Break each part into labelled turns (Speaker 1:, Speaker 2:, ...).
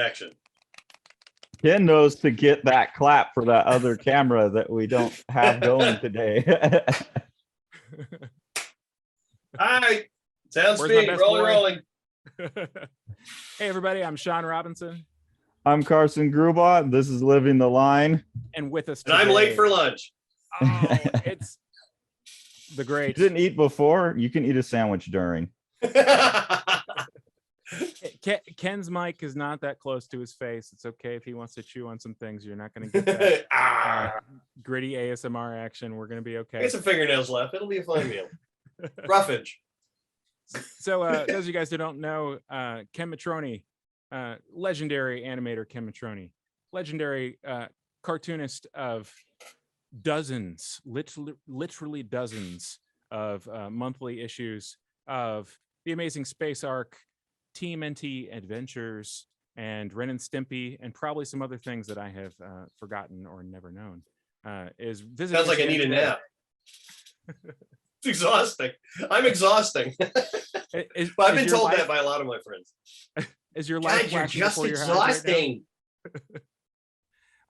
Speaker 1: Action.
Speaker 2: Ken knows to get that clap for that other camera that we don't have going today.
Speaker 1: All right. Sound
Speaker 3: Where's my
Speaker 1: speed.
Speaker 3: best
Speaker 1: Rolling.
Speaker 3: Hey, everybody. I'm Sean Robinson.
Speaker 2: I'm Carson Grubaugh. This is Living the Line.
Speaker 3: And with us
Speaker 1: And I'm late for lunch.
Speaker 3: Oh, it's the
Speaker 2: You
Speaker 3: great.
Speaker 2: didn't eat before? You can eat a sandwich during.
Speaker 3: Ken's mic is not that close to his face. It's okay if he wants to chew on some things. You're not going to get that gritty ASMR action. We're going to be okay.
Speaker 1: Get some fingernails left. It'll be a fun meal. Roughage.
Speaker 3: So those of you guys who don't know, Ken Mitchroney, legendary animator Ken Mitchroney, legendary cartoonist of dozens, literally dozens of monthly issues of The Amazing Space Ark, TMNT Adventures, and Ren and Stimpy, and probably some other things that I have forgotten or never known. Is visiting.
Speaker 1: Sounds like I need a nap. It's exhausting. I'm exhausting. I've been told that by a lot of my friends.
Speaker 3: Is your life?
Speaker 1: God, you're just exhausting.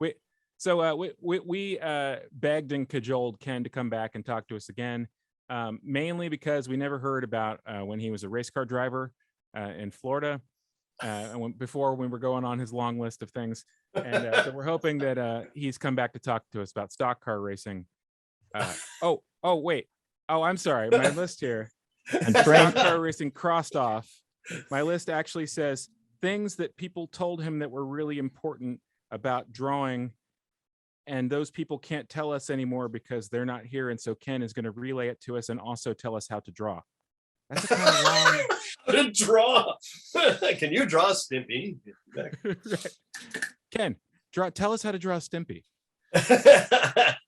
Speaker 3: We begged and cajoled Ken to come back and talk to us again, mainly because we never heard about when he was a race car driver in Florida, before we were going on his long list of things, and so we're hoping that he's come back to talk to us about stock car racing. I'm sorry, my list here. And stock car racing crossed off. My list actually says things that people told him that were really important about drawing, and those people can't tell us anymore because they're not here, and so Ken is going to relay it to us and also tell us how to draw. That's a kind of long.
Speaker 1: How to draw? Can you draw Stimpy?
Speaker 3: Right. Ken, tell us how to draw Stimpy.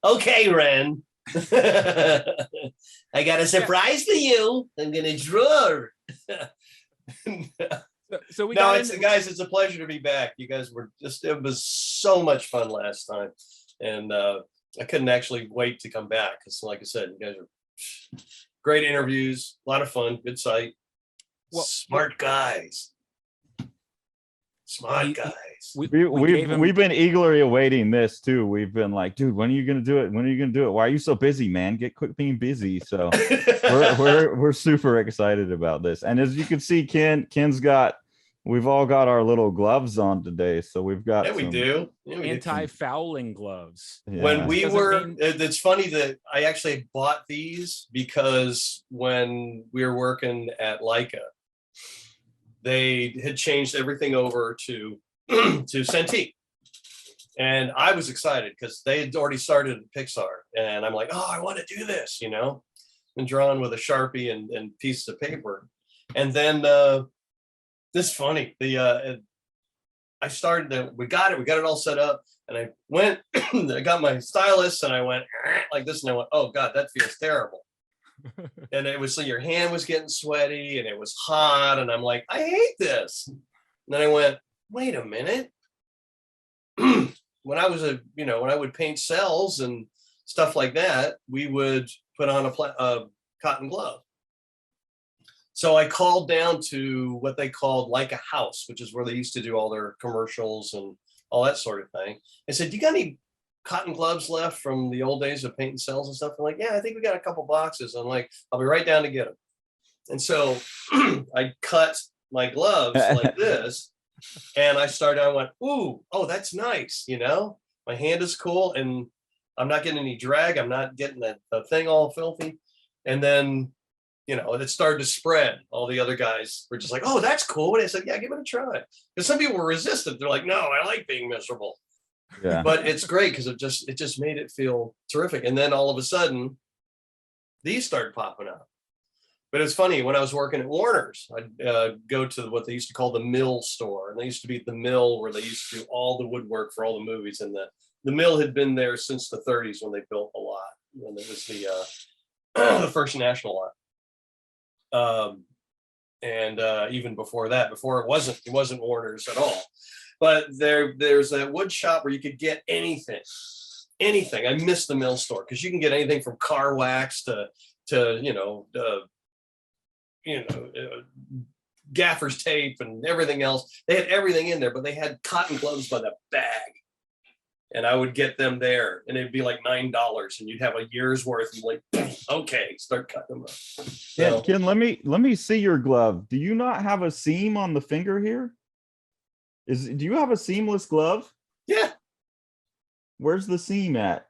Speaker 1: Okay, Ren. I got a surprise for you. I'm gonna draw.
Speaker 3: So we
Speaker 1: guys, it's a pleasure to be back. You guys were it was so much fun last time, and I couldn't actually wait to come back because, like I said, you guys are great interviews, a lot of fun, good site, smart guys.
Speaker 2: We've been eagerly awaiting this too. We've been like, dude, when are you gonna do it? When are you gonna do it? Why are you so busy, man? Quit being busy. So we're super excited about this. And as you can see, we've all got our little gloves on today. So we've got
Speaker 1: we do
Speaker 3: anti-fouling gloves.
Speaker 2: Yeah.
Speaker 1: When we were, it's funny that I actually bought these because when we were working at Leica, they had changed everything over to Cintiq. And I was excited because they had already started at Pixar. And I'm like, oh, I want to do this, and drawn with a Sharpie and pieces of paper. And then this is funny. I started, we got it all set up. And I went, I got my stylus and I went like this. And I went, oh God, that feels terrible. And it was, so your hand was getting sweaty and it was hot. And I'm like, I hate this. And then I went, wait a minute. When I was when I would paint cells and stuff like that, we would put on a cotton glove. So I called down to what they called like a house, which is where they used to do all their commercials and all that sort of thing. I said, you got any cotton gloves left from the old days of painting cells and stuff? I'm like, yeah, I think we got a couple boxes. I'm like, I'll be right down to get them. And so I cut my gloves like this, and I went, oh, that's nice. My hand is cool and I'm not getting any drag. I'm not getting the thing all filthy. And then, it started to spread. All the other guys were just like, oh, that's cool. And I said, yeah, give it a try. Because some people were resistant. They're like, no, I like being miserable. Yeah. But it's great because it just made it feel terrific. And then all of a sudden, these started popping up. But it's funny, when I was working at Warner's, I'd go to what they used to call the mill store. And they used to be at the mill where they used to do all the woodwork for all the movies. And the mill had been there since the 30s when they built a lot, when it was the First National lot. And even before that, it wasn't Warner's at all. But there's a wood shop where you could get anything. I miss the mill store because you can get anything from car wax to gaffer's tape and everything else. They had everything in there, but they had cotton gloves by the bag. And I would get them there, and it'd be like $9, and you'd have a year's worth. And like, okay, start cutting them up. So,
Speaker 2: Ken, let me see your glove. Do you not have a seam on the finger here? Do you have a seamless glove?
Speaker 1: yeah.
Speaker 2: Where's the seam at?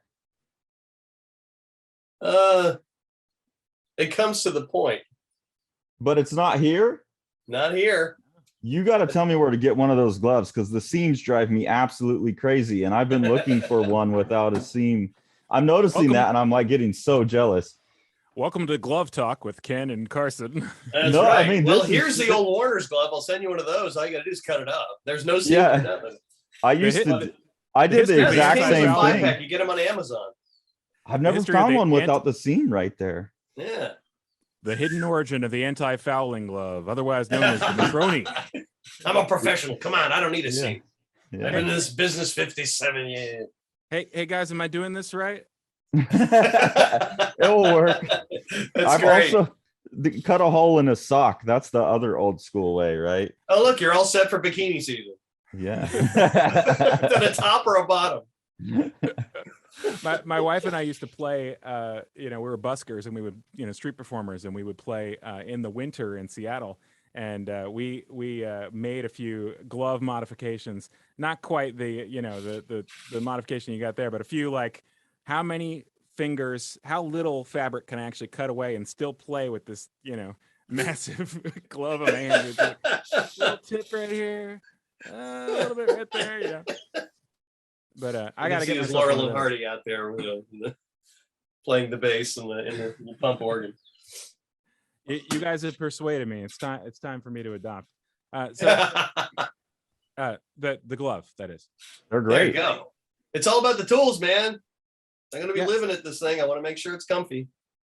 Speaker 1: It comes to the point.
Speaker 2: But it's not here?
Speaker 1: Not here.
Speaker 2: You got to tell me where to get one of those gloves, because the seams drive me absolutely crazy, and I've been looking for one without a seam. I'm noticing that, and I'm like getting so jealous.
Speaker 3: Welcome to Glove Talk with Ken and Carson.
Speaker 1: That's right. I mean, well, here's the old Warner's glove. I'll send you one of those. All you got to do is cut it up. There's no seam or nothing.
Speaker 2: I did the exact same thing.
Speaker 1: You get them on Amazon.
Speaker 2: I've never found one without the seam right there.
Speaker 1: Yeah.
Speaker 3: The hidden origin of the anti-fouling glove, otherwise known as the Mitchroney.
Speaker 1: I'm a professional. Come on, I don't need a seam. Yeah. I've been in this business 57 years.
Speaker 3: Hey guys, am I doing this right?
Speaker 2: It will work. I've
Speaker 1: great.
Speaker 2: also cut a hole in a sock. That's the other old school way, right?
Speaker 1: Oh, look, you're all set for bikini season.
Speaker 2: Yeah.
Speaker 1: To the top or a bottom.
Speaker 3: My wife and I used to play, we were buskers, and we would, street performers, and we would play in the winter in Seattle. And we made a few glove modifications, not quite the modification you got there, but a few, like how many fingers, how little fabric can I actually cut away and still play with this, massive glove on my hand. It's like, a little tip right here, a little bit right there, But I gotta get
Speaker 1: this Laurel and Hardy out there, playing the bass and the pump organ.
Speaker 3: You guys have persuaded me. It's time for me to adopt. The glove, that is.
Speaker 2: They're great.
Speaker 1: There you go. It's all about the tools, man. I'm gonna be living at this thing. I want to make sure it's comfy.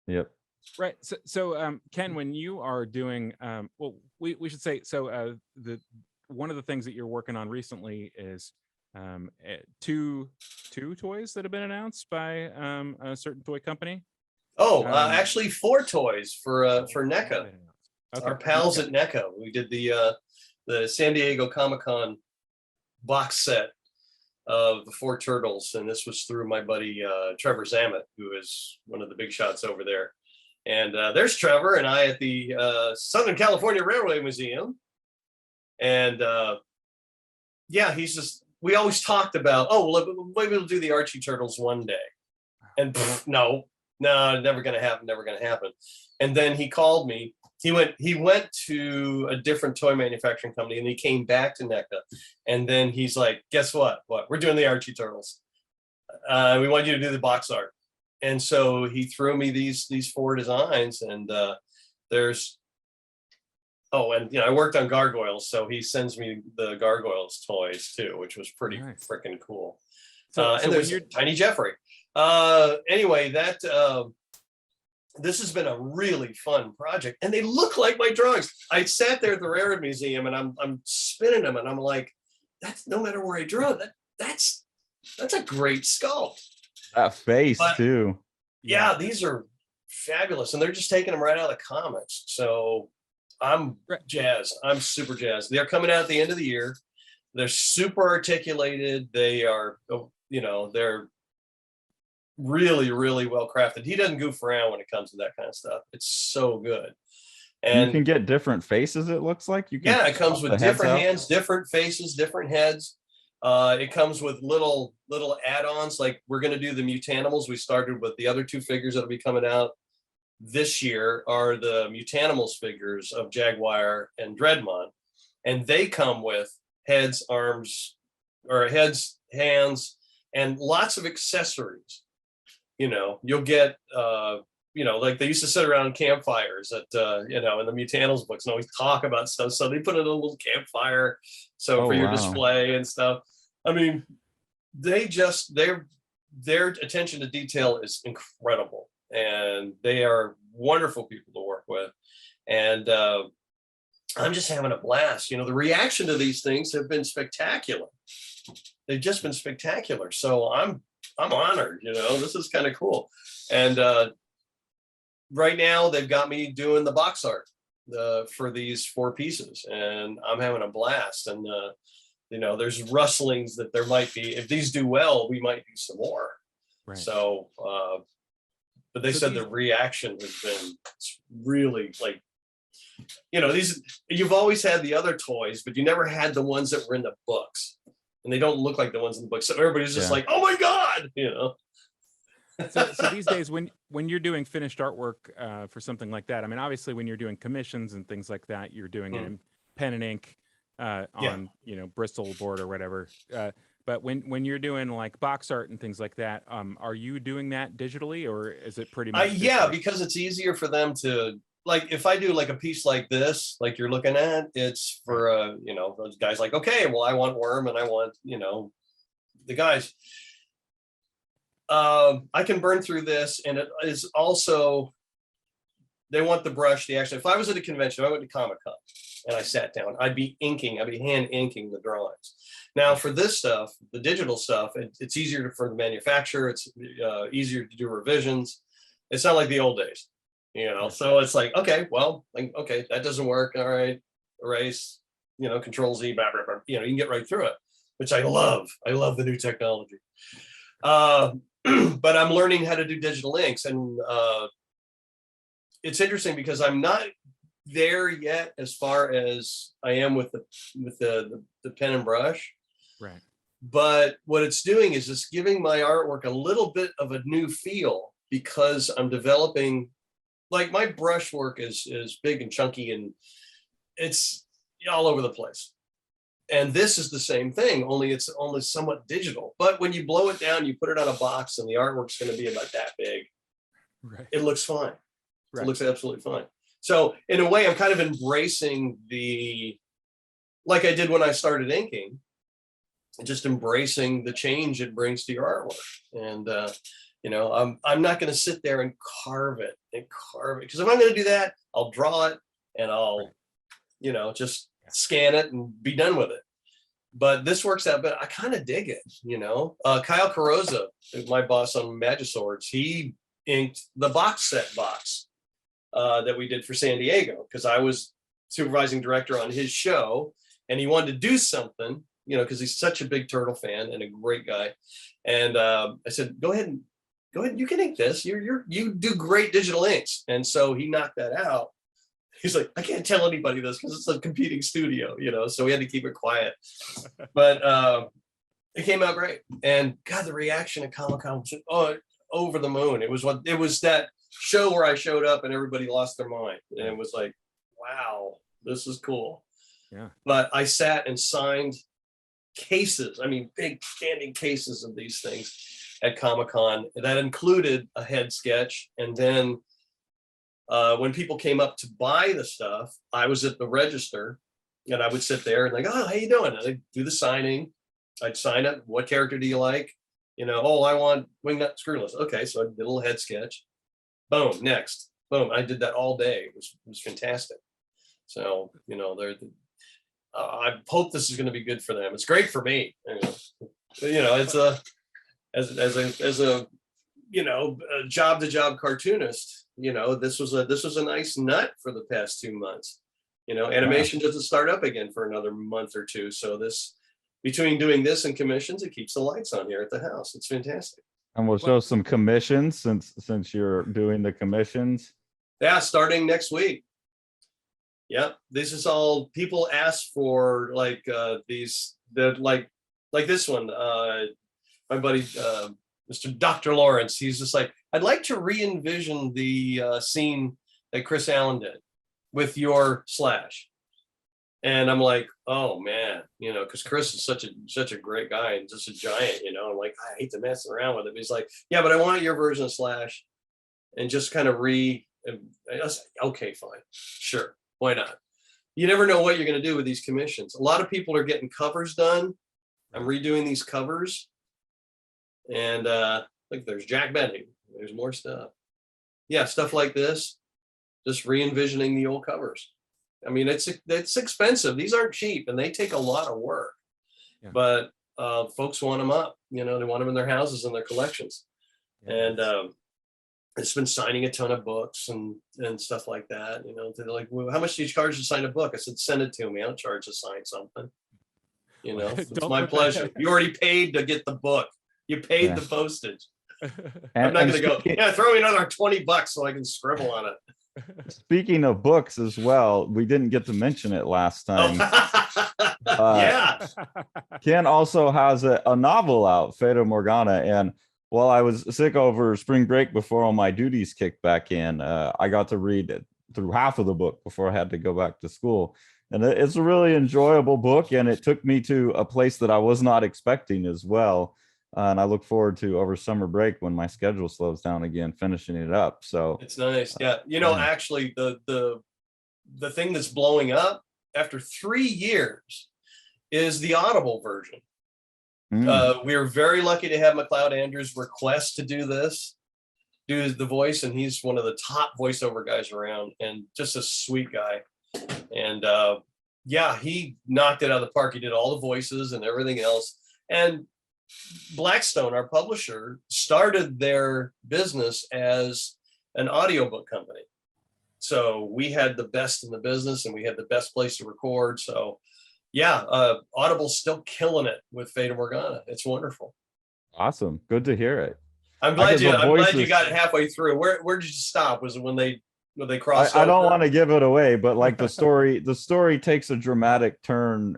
Speaker 2: Yep.
Speaker 3: Right. So Ken, when you are doing, we should say, one of the things that you're working on recently is two toys that have been announced by a certain toy company.
Speaker 1: Actually 4 toys for Neca. Okay. Our pals at Neca. We did the San Diego Comic-Con box set of the 4 turtles, and this was through my buddy Trevor Zamet, who is one of the big shots over there. And there's Trevor and I at the Southern California Railway Museum. And he's just, we always talked about, maybe we'll do the Archie Turtles one day. And no, never gonna happen. And then he called me. He went to a different toy manufacturing company, and he came back to NECA. And then he's like, guess what? We're doing the Archie Turtles. We want you to do the box art. And so he threw me these 4 designs, and I worked on gargoyles, so he sends me the gargoyles toys too, which was pretty freaking cool. And there's Tiny Jeffrey. Anyway, this has been a really fun project, and they look like my drawings. I sat there at the Railroad Museum, and I'm spinning them, and I'm like, that's, no matter where I draw that's a great sculpt.
Speaker 2: That face too.
Speaker 1: Yeah, these are fabulous, and they're just taking them right out of the comics. So I'm jazzed. I'm super jazzed. They're coming out at the end of the year. They're super articulated. They are, they're really, really well crafted. He doesn't goof around when it comes to that kind of stuff. It's so good. And
Speaker 2: you can get different faces, it looks like.
Speaker 1: It comes with different hands, different faces, different heads. It comes with little add-ons, like we're going to do the Mutanimals. We started with the other 2 figures that'll be coming out this year are the Mutanimals figures of Jaguar and Dreadmon, and they come with heads, hands, and lots of accessories. You'll get like they used to sit around campfires at in the Mutanimals books and always talk about stuff, so they put in a little campfire for your display and stuff. I mean, their attention to detail is incredible, and they are wonderful people to work with. And I'm just having a blast. The reaction to these things have been spectacular. They've just been spectacular. So I'm honored. This is kind of cool. And right now they've got me doing the box art. for these 4 pieces, and I'm having a blast. And you know, there's rustlings that there might be. If these do well, we might do some more.
Speaker 3: Right.
Speaker 1: So, but they said the reaction has been really like, you know, you've always had the other toys, but you never had the ones that were in the books, and they don't look like the ones in the books. So everybody's just like, oh my God, you know.
Speaker 3: So these days, when you're doing finished artwork for something like that, I mean, obviously when you're doing commissions and things like that, you're doing it in pen and ink on you know, Bristol board or whatever. But when you're doing like box art and things like that, are you doing that digitally, or is it pretty much?
Speaker 1: Yeah, because it's easier for them to, like, if I do like a piece like this, like you're looking at, it's for you know, those guys like, okay, well, I want Worm and I want, you know, the guys. I can burn through this, and it is also, they want the brush, the action. If I was at a convention, I went to Comic-Con and I sat down, I'd be hand inking the drawings. Now for this stuff, the digital stuff, it's easier for the manufacturer. It's easier to do revisions. It's not like the old days, you know? So it's like, okay, well, like, okay, that doesn't work. All right, erase, you know, Control Z, blah, blah, blah. You know, you can get right through it, which I love. I love the new technology. But I'm learning how to do digital inks, and it's interesting because I'm not there yet as far as I am with the pen and brush.
Speaker 3: Right.
Speaker 1: But what it's doing is it's giving my artwork a little bit of a new feel, because I'm developing, like, my brush work is big and chunky and it's all over the place. And this is the same thing, only it's only somewhat digital. But when you blow it down, you put it on a box, and the artwork's going to be about that big.
Speaker 3: Right.
Speaker 1: It looks fine.
Speaker 3: Right.
Speaker 1: It looks absolutely fine. So in a way, I'm kind of embracing like I did when I started inking, just embracing the change it brings to your artwork. And you know, I'm not going to sit there and carve it, because if I'm going to do that, I'll draw it and I'll, you know, just scan it and be done with it. But this works out, but I kind of dig it, you know. Kyle Carrozza, my boss on Magiswords, he inked the box set box that we did for San Diego, because I was supervising director on his show, and he wanted to do something, you know, because he's such a big turtle fan and a great guy. And I said, go ahead, you can ink this. You do great digital inks. And so he knocked that out. He's like, I can't tell anybody this because it's a competing studio, you know, so we had to keep it quiet. But it came out great. And God, the reaction at Comic-Con was over the moon. It was that show where I showed up and everybody lost their mind. And it was like, wow, this is cool.
Speaker 3: Yeah.
Speaker 1: But I sat and signed cases, I mean, big standing cases of these things at Comic-Con. That included a head sketch. And then when people came up to buy the stuff, I was at the register, and I would sit there and like, oh, how you doing? And I'd do the signing. I'd sign it. What character do you like? You know, oh, I want Wingnut Screwless. Okay, so I did a little head sketch. Boom, next. Boom. I did that all day. It was fantastic. So, you know, I hope this is going to be good for them. It's great for me. You know, it's as a you know, a job-to-job cartoonist. You know, this was a nice nut for the past 2 months. You know, animation doesn't start up again for another month or two. So between doing this and commissions, it keeps the lights on here at the house. It's fantastic.
Speaker 2: And we'll show some commissions since you're doing the commissions. Yeah,
Speaker 1: starting next week. Yep, this is all people ask for, like these, like this one. My buddy, Mr. Dr. Lawrence, he's just like, I'd like to re-envision the scene that Chris Allen did with your Slash. And I'm like, oh man, you know, because Chris is such a great guy and just a giant, you know. I'm like, I hate to mess around with him. He's like, yeah, but I want your version of Slash, and just kind of I was like, okay, fine, sure, why not? You never know what you're going to do with these commissions. A lot of people are getting covers done. I'm redoing these covers, and look, there's Jack Benning. There's more stuff. Yeah, stuff like this, just re-envisioning the old covers. I mean, it's expensive. These aren't cheap, and they take a lot of work. Yeah. But folks want them up. You know, they want them in their houses and their collections. Yeah. And it's been signing a ton of books and stuff like that. You know, they're like, well, how much do you charge to sign a book? I said, send it to me. I'll charge to sign something. You know, it's my pleasure. You already paid to get the book. You paid the postage. I'm not going to go, throw me another $20 so I can scribble on it.
Speaker 2: Speaking of books as well, we didn't get to mention it last time.
Speaker 1: Yeah.
Speaker 2: Ken also has a novel out, Fedo Morgana. And while I was sick over spring break before all my duties kicked back in, I got to read it through half of the book before I had to go back to school. And it's a really enjoyable book, and it took me to a place that I was not expecting as well. And I look forward to over summer break when my schedule slows down again, finishing it up. So
Speaker 1: it's nice. Yeah. You know, actually the thing that's blowing up after 3 years is the Audible version. We are very lucky to have McLeod Andrews request to do the voice. And he's one of the top voiceover guys around and just a sweet guy. And yeah, he knocked it out of the park. He did all the voices and everything else. And Blackstone, our publisher, started their business as an audiobook company. So we had the best in the business and we had the best place to record. So yeah, Audible's still killing it with Fedo Morgana. It's wonderful.
Speaker 2: Awesome. Good to hear it.
Speaker 1: I'm glad you got halfway through. Where did you stop? Was it when they crossed over?
Speaker 2: I don't want to give it away, but like the story takes a dramatic turn.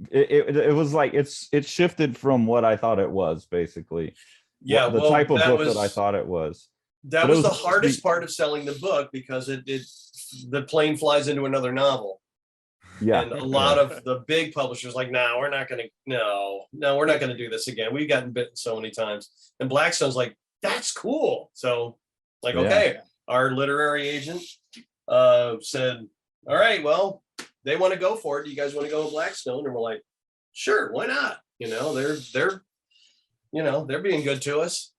Speaker 2: It was like it shifted from what I thought it was, basically.
Speaker 1: Yeah,
Speaker 2: the type of book that I thought it was.
Speaker 1: That was the hardest part of selling the book, because the plane flies into another novel.
Speaker 2: Yeah,
Speaker 1: and a lot of the big publishers like, no, we're not going to do this again. We've gotten bitten so many times. And Blackstone's like, that's cool. So like, okay, our literary agent said, all right, well, they want to go for it. Do you guys want to go with Blackstone? And we're like, sure, why not? You know, they're being good to us.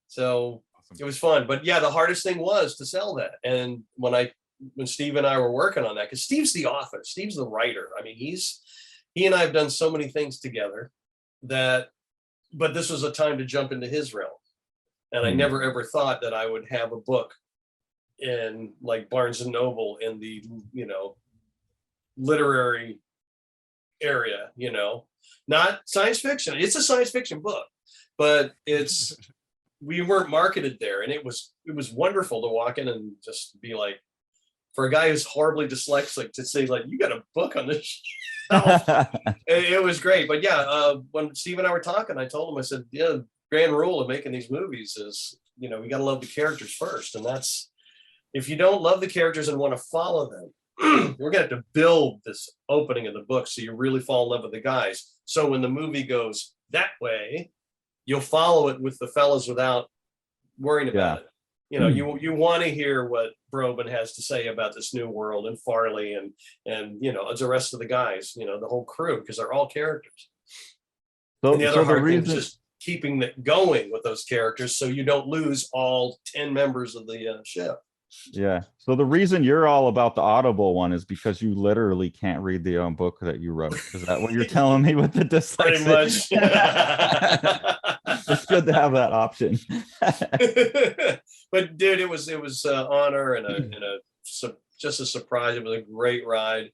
Speaker 1: So awesome. It was fun. But yeah, the hardest thing was to sell that. And when Steve and I were working on that, because Steve's the author, Steve's the writer. I mean, he and I have done so many things together but this was a time to jump into his realm. And I never ever thought that I would have a book in like Barnes and Noble in the, literary area, not science fiction. It's a science fiction book, but we weren't marketed there. And it was wonderful to walk in and just be like, for a guy who's horribly dyslexic, to say like, you got a book on this. It was great. But yeah, when Steve and I were talking, I told him, I said, yeah, grand rule of making these movies is, we got to love the characters first. And that's, if you don't love the characters and want to follow them, we're going to have to build this opening of the book so you really fall in love with the guys. So when the movie goes that way, you'll follow it with the fellas without worrying about it. You want to hear what Brobin has to say about this new world, and Farley and the rest of the guys, the whole crew, because they're all characters. And the other hard thing is just keeping it going with those characters so you don't lose all 10 members of the ship.
Speaker 2: Yeah. So the reason you're all about the Audible one is because you literally can't read the own book that you wrote. Is that what you're telling me with the dyslexia?
Speaker 1: Pretty much.
Speaker 2: It's good to have that option.
Speaker 1: But dude, it was an honor and just a surprise. It was a great ride.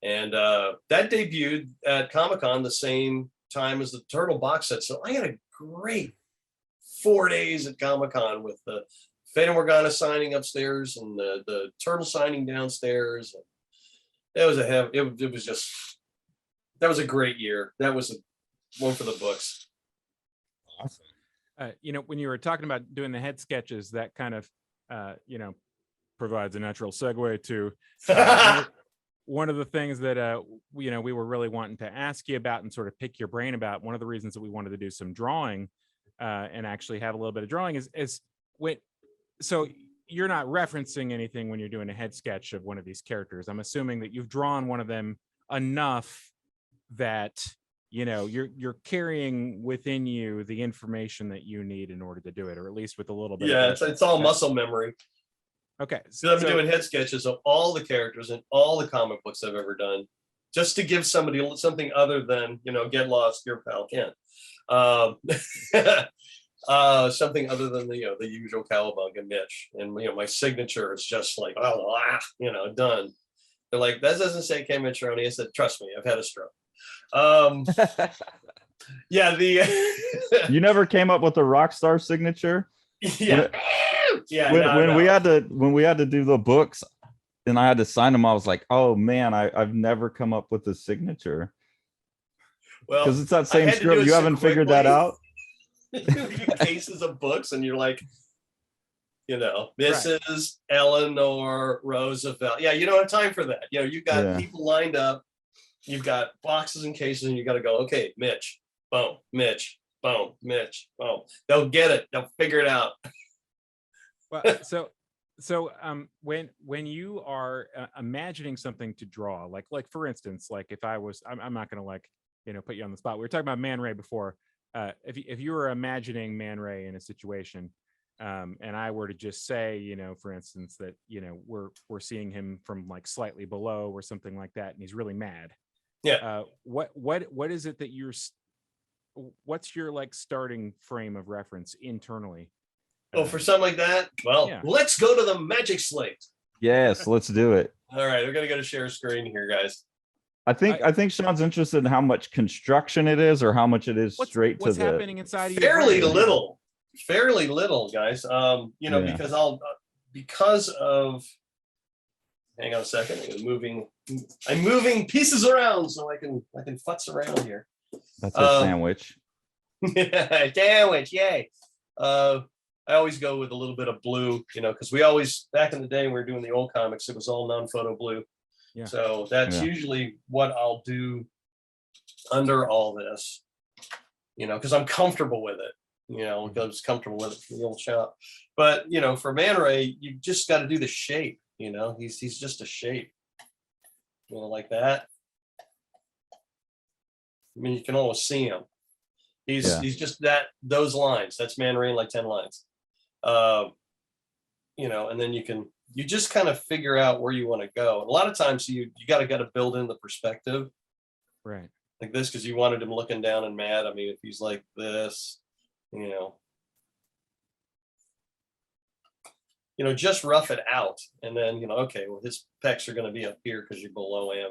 Speaker 1: And that debuted at Comic-Con the same time as the Turtle box set. So I had a great 4 days at Comic-Con with the Fedo Morgana signing upstairs and the Turtle signing downstairs. That was a great year. That was one for the books.
Speaker 3: Awesome. When you were talking about doing the head sketches, that kind of, provides a natural segue to one of the things that, we were really wanting to ask you about and sort of pick your brain about. One of the reasons that we wanted to do some drawing and actually have a little bit of drawing is when. So you're not referencing anything when you're doing a head sketch of one of these characters. I'm assuming that you've drawn one of them enough that, you're carrying within you the information that you need in order to do it, or at least with a little bit.
Speaker 1: Yeah, it's all muscle memory.
Speaker 3: Okay.
Speaker 1: So I've been doing head sketches of all the characters in all the comic books I've ever done, just to give somebody something other than, Get Lost, your pal Ken. Something other than the usual Cowabunga Mitch. And my signature is just like, done. They're like, that doesn't say Ken Mitchroney. I said, trust me, I've had a stroke. Yeah,
Speaker 2: You never came up with a rock star signature?
Speaker 1: Yeah.
Speaker 2: When we had to do the books and I had to sign them, I was like, oh man, I've never come up with a signature.
Speaker 1: Well,
Speaker 2: because it's that same script. You haven't figured that out?
Speaker 1: Cases of books, and you're like, Mrs. Eleanor Roosevelt. Yeah, you don't have time for that. You've got people lined up, you've got boxes and cases, and you got to go, okay, Mitch, boom, Mitch, boom, Mitch, boom. They'll get it. They'll figure it out.
Speaker 3: Well, so when you are imagining something to draw, like for instance, like if I was, I'm not going to put you on the spot. We were talking about Man Ray before. If you were imagining Man Ray in a situation, and I were to just say, for instance, that we're seeing him from like slightly below or something like that, and he's really mad.
Speaker 1: Yeah.
Speaker 3: What is it that what's your like starting frame of reference internally?
Speaker 1: Oh, for something like that? Well, Let's go to the magic slate.
Speaker 2: Yes, let's do it.
Speaker 1: All right, we're gonna go to share screen here, guys.
Speaker 2: I think Sean's interested in how much construction it is, or how much it is straight to the.
Speaker 3: What's happening inside of you?
Speaker 1: Fairly little, guys. Because of. Hang on a second. I'm moving pieces around so I can futz around here.
Speaker 2: That's a sandwich.
Speaker 1: Sandwich, yay! I always go with a little bit of blue, because we always, back in the day when we were doing the old comics, it was all non-photo blue. Yeah. So that's usually what I'll do under all this, because I'm comfortable with it, because I was comfortable with it from the old shop. But, for Man Ray, you just got to do the shape, he's just a shape, like that. I mean, you can almost see him. He's just those lines. That's Man Ray in like 10 lines. And then you just kind of figure out where you want to go. And a lot of times you got to build in the perspective,
Speaker 3: right? Like
Speaker 1: this, because you wanted him looking down and mad. I mean, if he's like this, just rough it out, and then okay, well, his pecs are going to be up here because you're below him,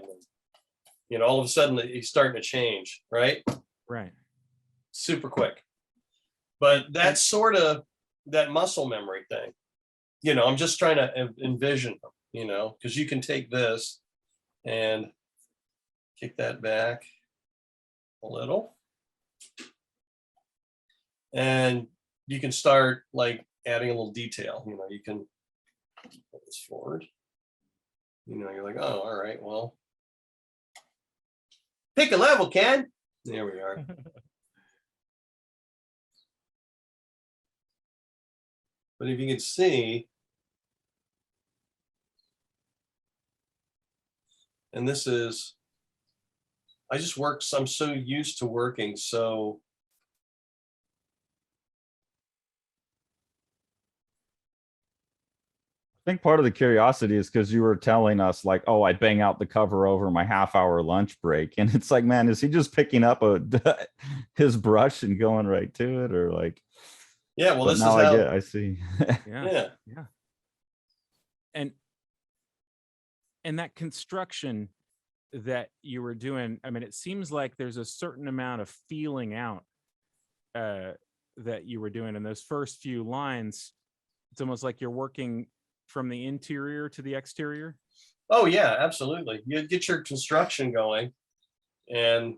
Speaker 1: and all of a sudden he's starting to change, right?
Speaker 3: Right.
Speaker 1: Super quick. But that's sort of that muscle memory thing. I'm just trying to envision them, because you can take this and kick that back a little. And you can start like adding a little detail, you can put this forward. You're like, oh, all right, well, pick a level, Ken. There we are. But if you can see, and this is, I'm so used to working. So
Speaker 2: I think part of the curiosity is because you were telling us like, oh, I'd bang out the cover over my half-hour lunch break. And it's like, man, is he just picking up his brush and going right to it? Or like,
Speaker 1: yeah, well, this is
Speaker 2: how
Speaker 1: I
Speaker 2: see.
Speaker 3: Yeah. And that construction that you were doing, I mean, it seems like there's a certain amount of feeling out that you were doing in those first few lines. It's almost like you're working from the interior to the exterior.
Speaker 1: Oh yeah, absolutely. You get your construction going, and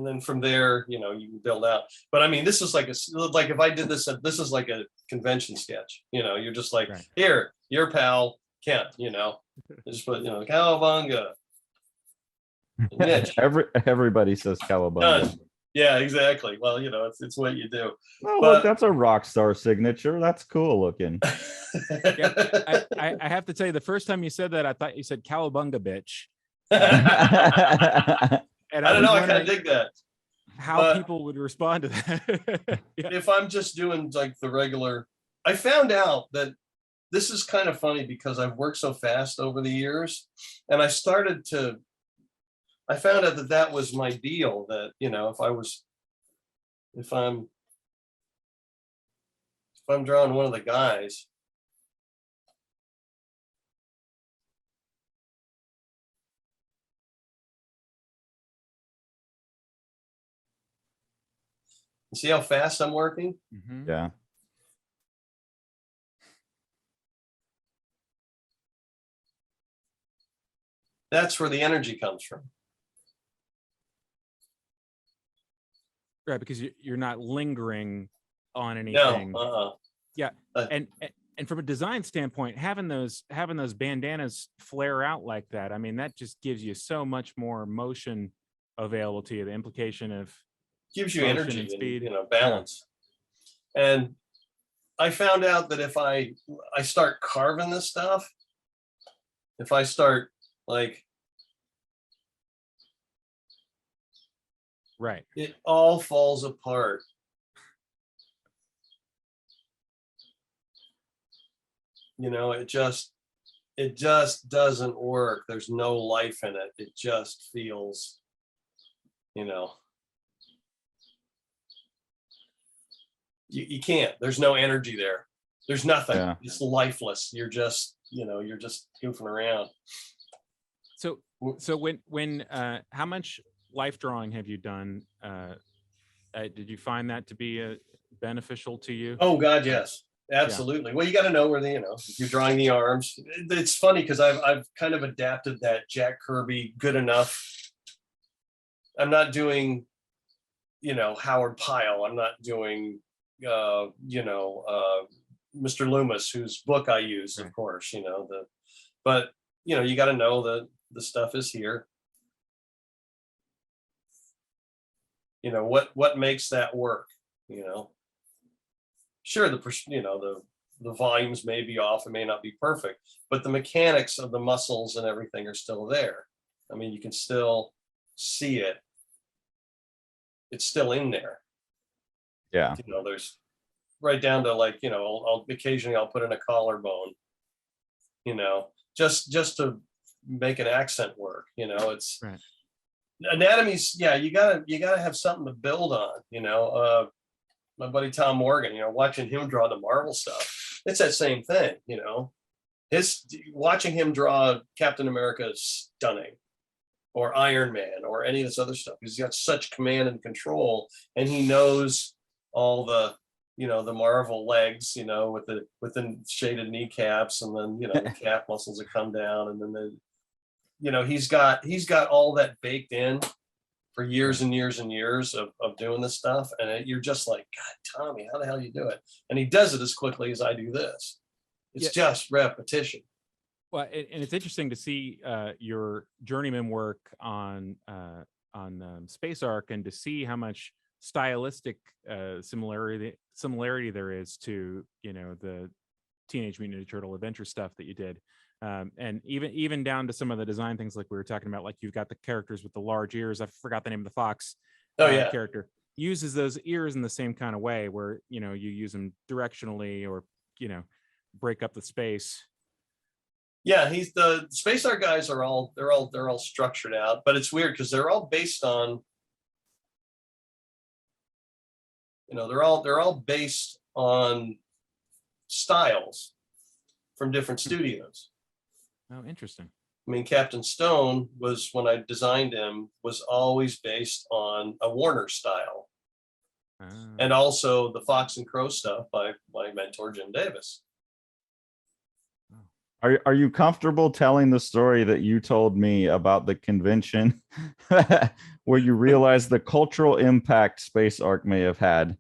Speaker 1: then from there, you can build out. But I mean, this is like if I did this, this is like a convention sketch. You're just like, right. Here, your pal Kent. Just put Cowabunga.
Speaker 2: Everybody says Cowabunga.
Speaker 1: Yeah, exactly. Well, it's what you do.
Speaker 2: Oh, look, that's a rock star signature. That's cool looking.
Speaker 3: I have to tell you, the first time you said that, I thought you said Cowabunga bitch.
Speaker 1: And I don't know. I kind of dig that.
Speaker 3: How people would respond to that.
Speaker 1: Yeah. If I'm just doing like the regular, I found out that this is kind of funny because I've worked so fast over the years, and I found out that was my deal. That if I was if I'm drawing one of the guys. See how fast I'm working?
Speaker 3: Mhm.
Speaker 2: Yeah.
Speaker 1: That's where the energy comes from.
Speaker 3: Right, because you're not lingering on
Speaker 1: No,
Speaker 3: anything. Yeah,
Speaker 1: Uh,
Speaker 3: and from a design standpoint, having those bandanas flare out like that, I mean, that just gives you so much more motion available to you. The implication of
Speaker 1: gives you
Speaker 3: motion
Speaker 1: energy
Speaker 3: and speed.
Speaker 1: and balance. And I found out that if I start carving this stuff, if I start like,
Speaker 3: Right.
Speaker 1: it all falls apart. It just doesn't work. There's no life in it. It just feels, you can't. There's no energy there. There's nothing.
Speaker 2: Yeah.
Speaker 1: It's lifeless. You're just goofing around.
Speaker 3: So when how much life drawing have you done? Did you find that to be beneficial to you?
Speaker 1: Oh God, yes, absolutely. Well, you got to know where if you're drawing the arms. It's funny because I've kind of adapted that Jack Kirby good enough. I'm not doing, Howard Pyle. I'm not doing, Mr. Loomis, whose book I use,
Speaker 3: Right.
Speaker 1: of course. But you got to know that the stuff is here. What makes that work? Sure, the volumes may be off, it may not be perfect, but the mechanics of the muscles and everything are still there. I mean, you can still see it. It's still in there.
Speaker 2: Yeah.
Speaker 1: There's right down to like, I'll occasionally I'll put in a collarbone, just to make an accent work. It's
Speaker 3: right.
Speaker 1: Anatomies. Yeah, you gotta have something to build on. My buddy Tom Morgan, watching him draw the Marvel stuff, it's that same thing. Watching him draw Captain America is stunning, or Iron Man, or any of this other stuff. He's got such command and control, and he knows all the the Marvel legs, with the shaded kneecaps, and then the calf muscles that come down, and then he's got all that baked in for years and years and years of doing this stuff. And you're just like, God, Tommy, how the hell do you do it? And he does it as quickly as I do this. It's just repetition.
Speaker 3: Well, and it's interesting to see your journeyman work on Space Ark, and to see how much stylistic similarity there is to the Teenage Mutant Ninja Turtle Adventure stuff that you did. And even down to some of the design things, like we were talking about, like you've got the characters with the large ears. I forgot the name of the fox. Character uses those ears in the same kind of way, where you use them directionally, or break up the space.
Speaker 1: Yeah, he's the Space Ark guys are all structured out, but it's weird because they're all based on they're all based on styles from different studios.
Speaker 3: Oh, interesting.
Speaker 1: I mean, Captain Stone was, when I designed him, was always based on a Warner style. And also the Fox and Crow stuff by my mentor, Jim Davis.
Speaker 2: Are you comfortable telling the story that you told me about the convention where you realized the cultural impact Space Ark may have had?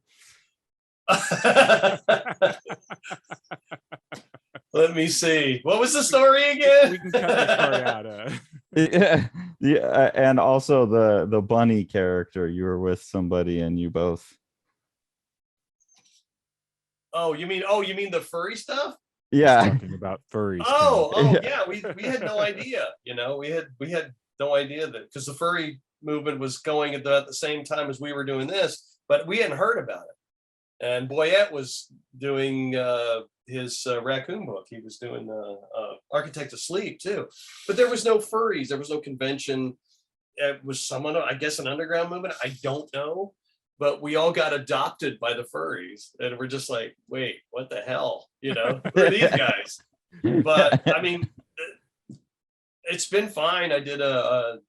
Speaker 1: Let me see. What was the story again?
Speaker 3: We can cut this part out.
Speaker 2: Yeah, and also the bunny character. You were with somebody and you both.
Speaker 1: Oh, you mean the furry stuff?
Speaker 2: Yeah.
Speaker 3: Talking about furries.
Speaker 1: Yeah. We had no idea. We had no idea that, because the furry movement was going at the same time as we were doing this, but we hadn't heard about it. And Boyette was doing his raccoon book. He was doing Architect of Sleep too, but there was no furries. There was no convention. It was someone, I guess, an underground movement. I don't know, but we all got adopted by the furries, and we're just like, wait, what the hell? You know, who are these guys? But I mean, it's been fine. I did a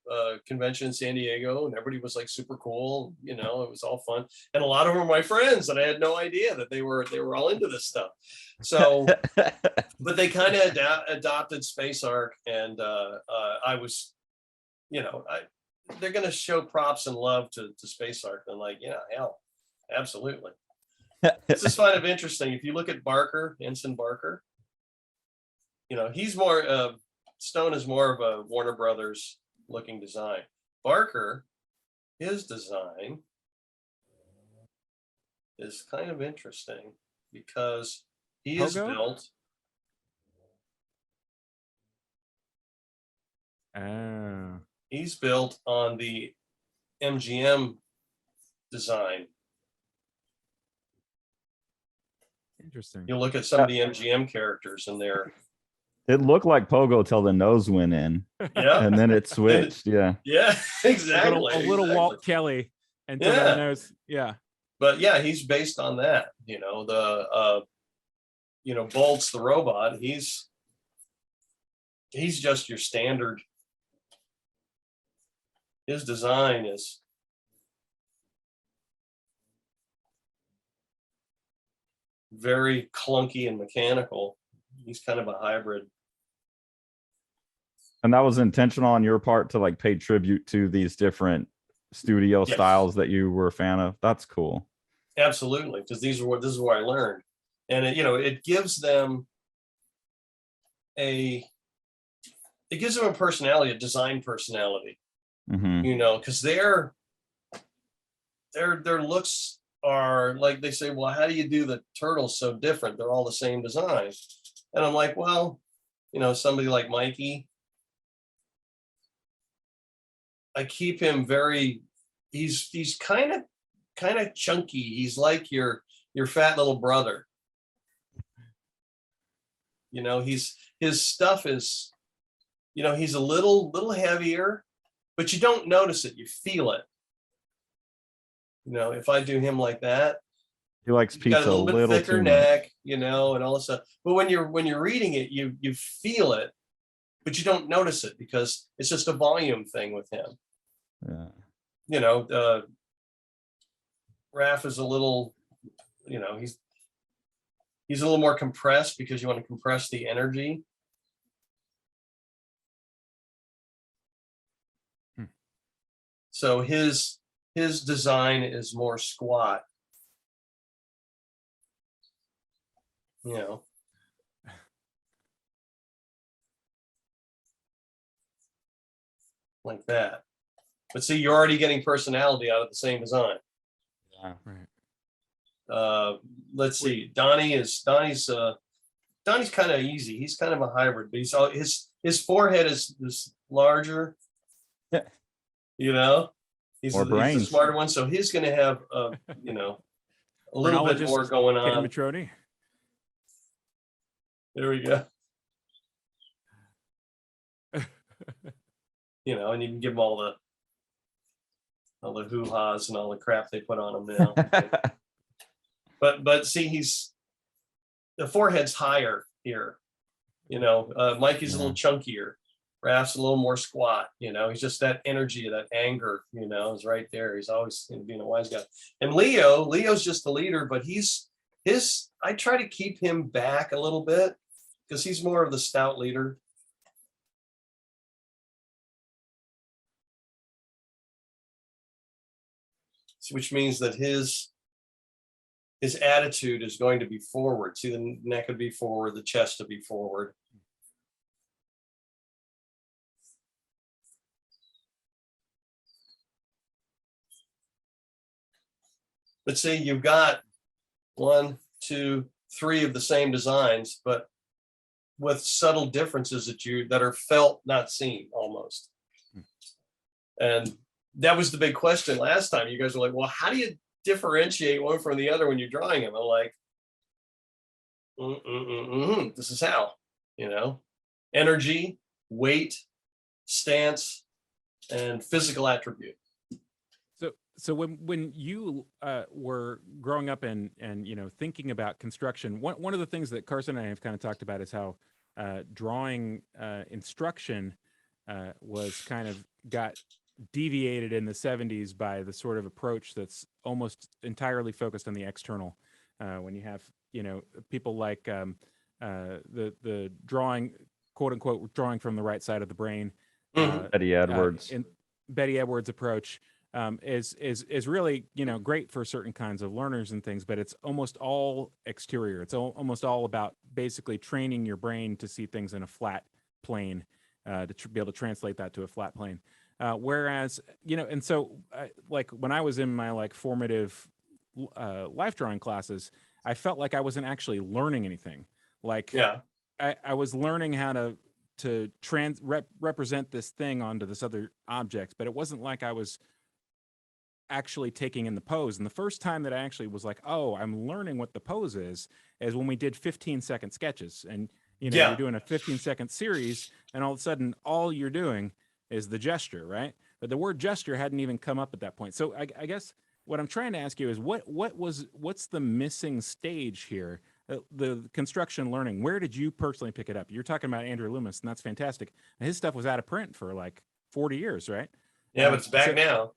Speaker 1: convention in San Diego, and everybody was like super cool. You know, it was all fun, and a lot of them were my friends, and I had no idea that they were all into this stuff. So, but they kind of adopted Space Ark, and I was, you know, they're going to show props and love to Space Ark. I'm like, yeah, hell, absolutely. This is kind of interesting. If you look at Barker, Ensign Barker, you know, he's more Stone is more of a Warner Brothers looking design. Barker, his design is kind of interesting because he is built. He's built on the MGM design.
Speaker 3: Interesting.
Speaker 1: You look at some of the MGM characters and they're.
Speaker 2: It looked like Pogo till the nose went in.
Speaker 1: Yeah.
Speaker 2: And then it switched. Yeah.
Speaker 1: Yeah, exactly.
Speaker 3: A little Walt Kelly until the nose. Yeah.
Speaker 1: But yeah, he's based on that. You know, the you know, Bolts the robot, he's just your standard. His design is very clunky and mechanical. He's kind of a hybrid.
Speaker 2: And that was intentional on your part to like pay tribute to these different studio styles that you were a fan of. That's cool. Absolutely,
Speaker 1: because this is where I learned, and it, you know, it gives them a personality, a design personality.
Speaker 2: Mm-hmm.
Speaker 1: You know, because their looks are like, they say, well, how do you do the turtles so different? They're all the same design. And I'm like, well, you know, somebody like Mikey, I keep him very, he's kind of chunky. He's like your fat little brother. You know, his stuff is, you know, he's a little heavier, but you don't notice it. You feel it. You know, if I do him like that,
Speaker 2: he likes pizza
Speaker 1: got a little bit thicker neck, you know, and all this stuff. But when you're reading it, you feel it, but you don't notice it because it's just a volume thing with him.
Speaker 2: Yeah.
Speaker 1: You know, Raph is a little, you know, he's a little more compressed because you want to compress the energy. So his design is more squat. You know. Like that. But see, you're already getting personality out of the same design.
Speaker 3: Yeah, right.
Speaker 1: Let's see. Donnie's kind of easy. He's kind of a hybrid, but his forehead is larger.
Speaker 2: Yeah.
Speaker 1: You know, he's the smarter one, so he's going to have you know, a little bit more going on.
Speaker 3: Mitchroney.
Speaker 1: There we go. You know, and you can give them all the hoo-has and all the crap they put on him now. but see, the forehead's higher here. You know, Mikey's a little chunkier. Raph's a little more squat. You know, he's just that energy, that anger, you know, is right there. He's always being a wise guy. And Leo's just the leader, but I try to keep him back a little bit because he's more of the stout leader. Which means that his attitude is going to be forward. See, the neck would be forward, the chest would be forward. But see, you've got 1, 2, 3 of the same designs, but with subtle differences that are felt, not seen, almost. And that was the big question last time. You guys were like, well, how do you differentiate one from the other when you're drawing them? I'm like, this is how, you know, energy, weight, stance, and physical attribute.
Speaker 3: so when you were growing up and thinking about construction, one of the things that Carson and I have kind of talked about is how drawing instruction was kind of got deviated in the 70s by the sort of approach that's almost entirely focused on the external. When you have people like the drawing, quote unquote, drawing from the right side of the brain,
Speaker 2: Betty Edwards,
Speaker 3: in Betty Edwards approach. Is really great for certain kinds of learners and things, but it's almost all exterior. It's almost all about basically training your brain to see things in a flat plane, to be able to translate that to a flat plane. Whereas and so like when I was in my like formative life drawing classes, I felt like I wasn't actually learning anything. Like I was learning how to represent this thing onto this other object, but it wasn't like I was actually taking in the pose. And the first time that I actually was like, oh, I'm learning what the pose is when we did 15-second sketches. And you're doing a 15-second series, and all of a sudden all you're doing is the gesture, right? But the word gesture hadn't even come up at that point. So I guess what I'm trying to ask you is what's the missing stage here? The construction learning, where did you personally pick it up? You're talking about Andrew Loomis, and that's fantastic. And his stuff was out of print for like 40 years, right?
Speaker 1: Yeah, but it's back now.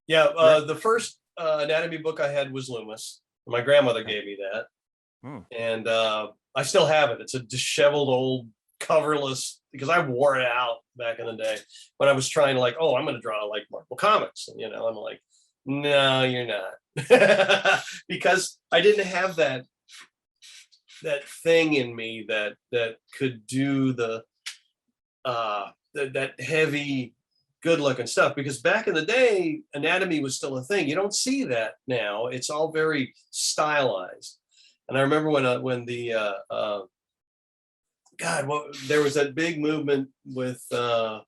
Speaker 1: Yeah, the first anatomy book I had was Loomis. My grandmother gave me that. And I still have it. It's a disheveled old coverless, because I wore it out back in the day when I was trying to like, oh, I'm going to draw like Marvel Comics. And, I'm like, no, you're not. Because I didn't have that thing in me that could do that heavy, good looking stuff. Because back in the day, anatomy was still a thing. You don't see that now. It's all very stylized. And I remember when the there was that big movement with well,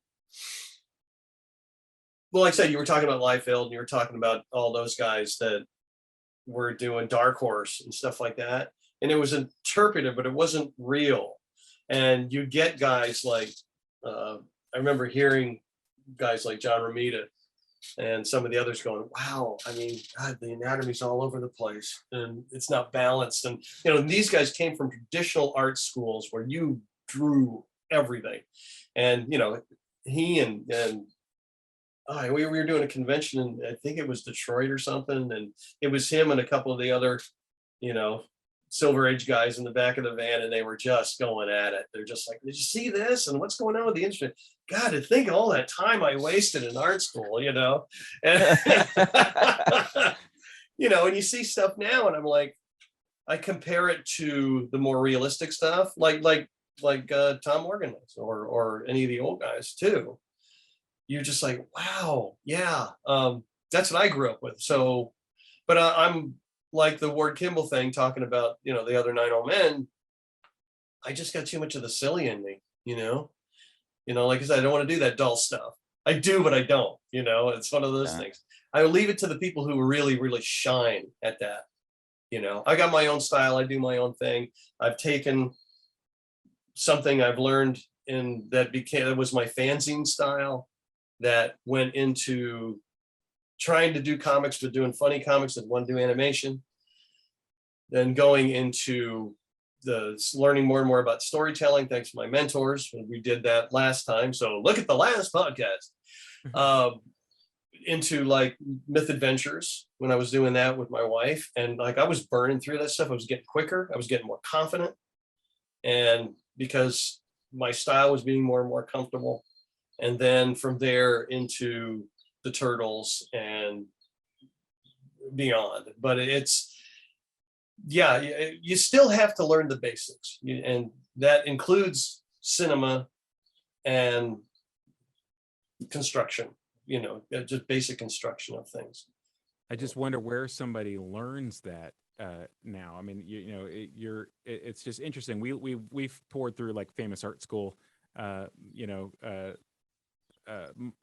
Speaker 1: like I said, you were talking about Liefeld, and you were talking about all those guys that were doing Dark Horse and stuff like that. And it was interpretive, but it wasn't real. And you get guys like I remember hearing guys like John Romita and some of the others going, wow, I mean, God, the anatomy's all over the place and it's not balanced. And, these guys came from traditional art schools where you drew everything. And, he and we were doing a convention in, I think it was Detroit or something. And it was him and a couple of the other, Silver Age guys in the back of the van, and they were just going at it. They're just like, did you see this? And what's going on with the instrument? God, to think of all that time I wasted in art school, And, and you see stuff now, and I'm like, I compare it to the more realistic stuff, like Tom Morgan or any of the old guys too. You're just like, wow, yeah, that's what I grew up with. So, but I'm like the Ward Kimball thing, talking about, the other 9 old men. I just got too much of the silly in me, like I said, I don't want to do that dull stuff. I do, but I don't, it's one of those things. I leave it to the people who really, really shine at that. I got my own style. I do my own thing. I've taken something I've learned that was my fanzine style that went into trying to do comics, but doing funny comics that want to do animation, then going into learning more and more about storytelling, thanks to my mentors. We did that last time. So look at the last podcast. Into like Myth Adventures when I was doing that with my wife. And like, I was burning through that stuff. I was getting quicker. I was getting more confident. And because my style was being more and more comfortable. And then from there into the Turtles and beyond. But you still have to learn the basics, and that includes cinema and construction, just basic construction of things.
Speaker 3: I just wonder where somebody learns that now. I mean, it's just interesting. We've poured through like famous art school,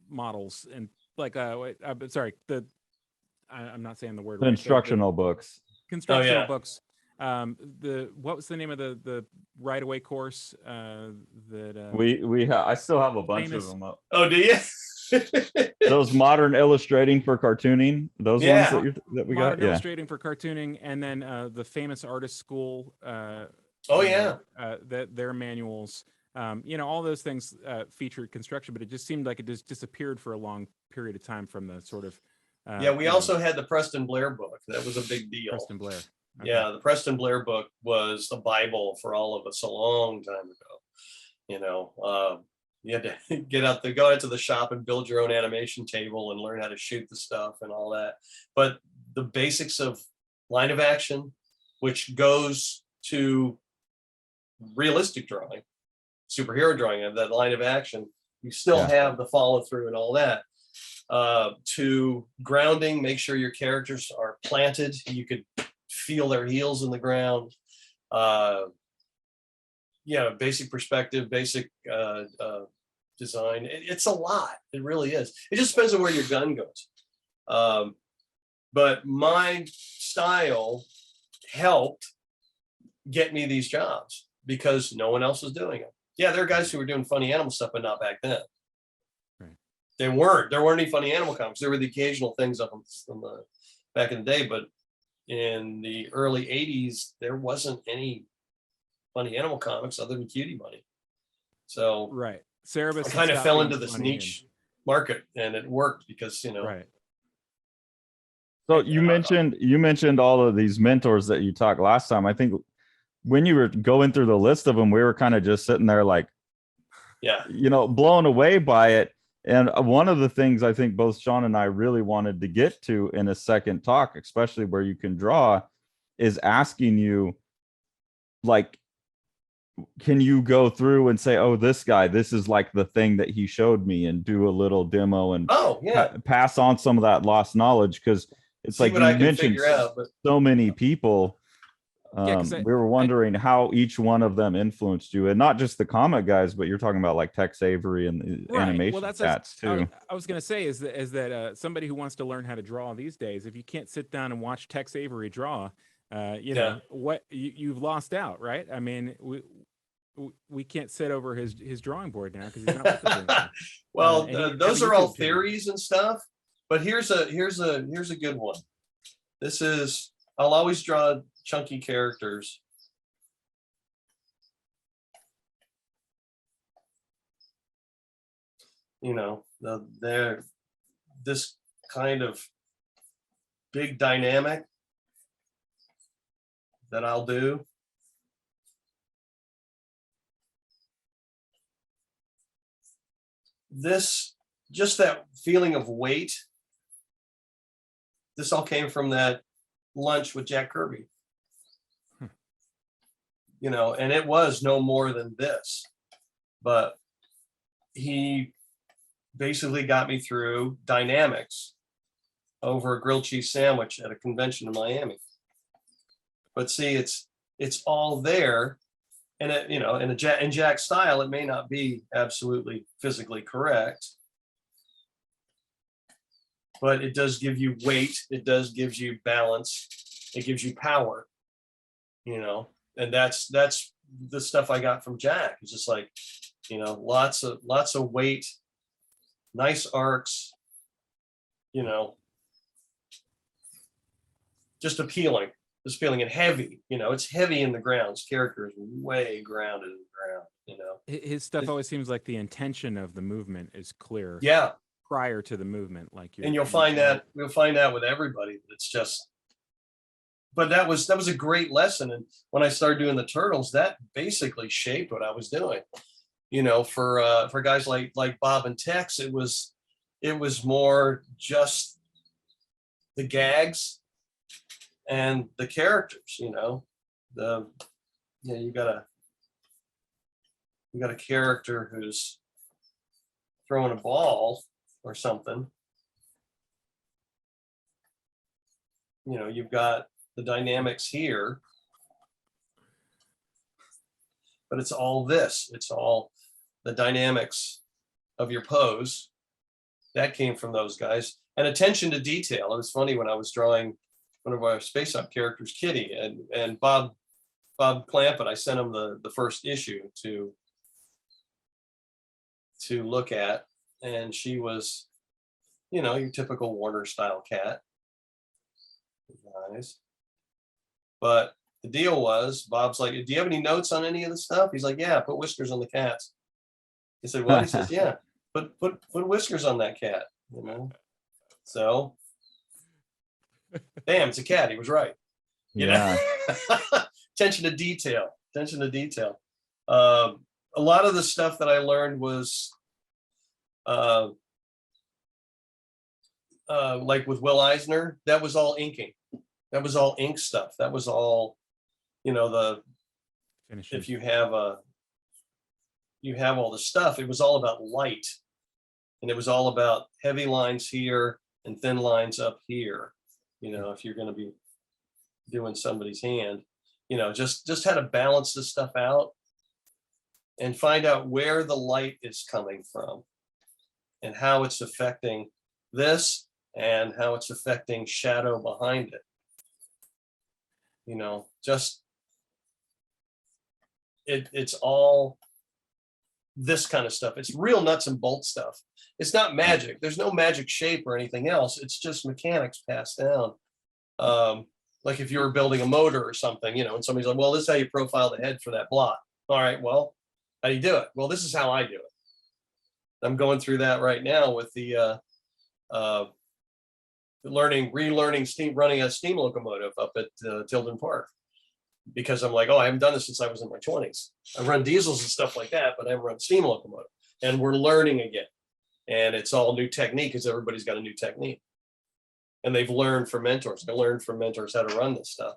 Speaker 3: models and like sorry, I'm not saying the word
Speaker 2: right. Instructional books.
Speaker 3: Constructional books. What was the name of the right away course that
Speaker 2: I still have a bunch of them up.
Speaker 1: Oh, do you?
Speaker 2: Those modern illustrating for cartooning, those
Speaker 1: Yeah.
Speaker 2: ones that we got.
Speaker 3: Modern illustrating for cartooning, and then the famous artist school.
Speaker 1: Oh yeah.
Speaker 3: Their manuals. All those things featured construction, but it just seemed like it just disappeared for a long period of time from the sort of.
Speaker 1: Yeah, we also had the Preston Blair book. That was a big deal.
Speaker 3: Preston Blair. Okay.
Speaker 1: Yeah, the Preston Blair book was the Bible for all of us a long time ago. You had to go out to the shop and build your own animation table and learn how to shoot the stuff and all that. But the basics of line of action, which goes to realistic drawing, superhero drawing of that line of action, you still have the follow through and all that. To grounding, make sure your characters are planted. You could feel their heels in the ground. Basic perspective, basic design. It's a lot. It really is. It just depends on where your gun goes. But my style helped get me these jobs because no one else was doing it. Yeah, there are guys who were doing funny animal stuff, but not back then.
Speaker 3: Right.
Speaker 1: There weren't any funny animal comics. There were the occasional things up from the back in the day, but in the early 80s, there wasn't any funny animal comics other than Cutie Bunny. So
Speaker 3: right. Cerebus
Speaker 1: I kind of fell into this niche market, and it worked because
Speaker 3: right.
Speaker 2: So you mentioned all of these mentors that you talked last time. I think when you were going through the list of them, we were kind of just sitting there like, blown away by it. And one of the things I think both Sean and I really wanted to get to in a second talk, especially where you can draw, is asking you, like, can you go through and say, oh, this guy, this is like the thing that he showed me, and do a little demo and pass on some of that lost knowledge? Because it's like you mentioned so many people. We were wondering how each one of them influenced you, and not just the comic guys, but you're talking about like Tex Avery and the animation cats too.
Speaker 3: I was going to say is that somebody who wants to learn how to draw these days, if you can't sit down and watch Tex Avery draw, know what you've lost out, right? I mean, we can't sit over his drawing board now because he's not with us anymore.
Speaker 1: Well, those are all theories and stuff, but here's a good one. This is, I'll always draw chunky characters. They're this kind of big dynamic that I'll do. This, just that feeling of weight, this all came from that lunch with Jack Kirby. And it was no more than this, but he basically got me through dynamics over a grilled cheese sandwich at a convention in Miami. But see, it's all there, and in Jack's style, it may not be absolutely physically correct, but it does give you weight. It does give you balance. It gives you power. And that's the stuff I got from Jack. It's just like, lots of weight, nice arcs, just appealing and heavy. It's heavy in the ground. His character is way grounded in the ground.
Speaker 3: His stuff always seems like the intention of the movement is clear.
Speaker 1: Yeah.
Speaker 3: Prior to the movement, and
Speaker 1: you'll find that with everybody. It's just. But that was a great lesson, and when I started doing the Turtles, that basically shaped what I was doing. For guys like Bob and Tex, it was more just the gags and the characters. You got a character who's throwing a ball or something. You've got the dynamics here, but it's all this. It's all the dynamics of your pose that came from those guys, and attention to detail. It was funny when I was drawing one of our Space Ark characters, Kitty, and Bob Clampett. I sent him the first issue to look at, and she was, you know, your typical Warner style cat. Nice. But the deal was, Bob's like, do you have any notes on any of the stuff? He's like, yeah, put whiskers on the cats. He said, what? He says, yeah, put whiskers on that cat, you know? So, damn, it's a cat. He was right. You know? Attention to detail. Attention to detail. A lot of the stuff that I learned was like with Will Eisner, that was all inking. That was all ink stuff. That was all, you know, the finishing. If you have all the stuff, it was all about light. And it was all about heavy lines here and thin lines up here. You know, if you're going to be doing somebody's hand, you know, just how to balance this stuff out and find out where the light is coming from and how it's affecting this and how it's affecting shadow behind it. You know, just it's all this kind of stuff. It's real nuts and bolts stuff. It's not magic. There's no magic shape or anything else. It's just mechanics passed down. Like if you were building a motor or something, you know, and somebody's like, well, this is how you profile the head for that block. All right, well, how do you do it? Well, this is how I do it. I'm going through that right now with the relearning running a steam locomotive up at Tilden Park, because I'm like, oh, I haven't done this since I was in my 20s. I've run diesels and stuff like that, but I haven't run steam locomotive, and we're learning again. And it's all new technique because everybody's got a new technique, and they've learned from mentors. They learned from mentors how to run this stuff.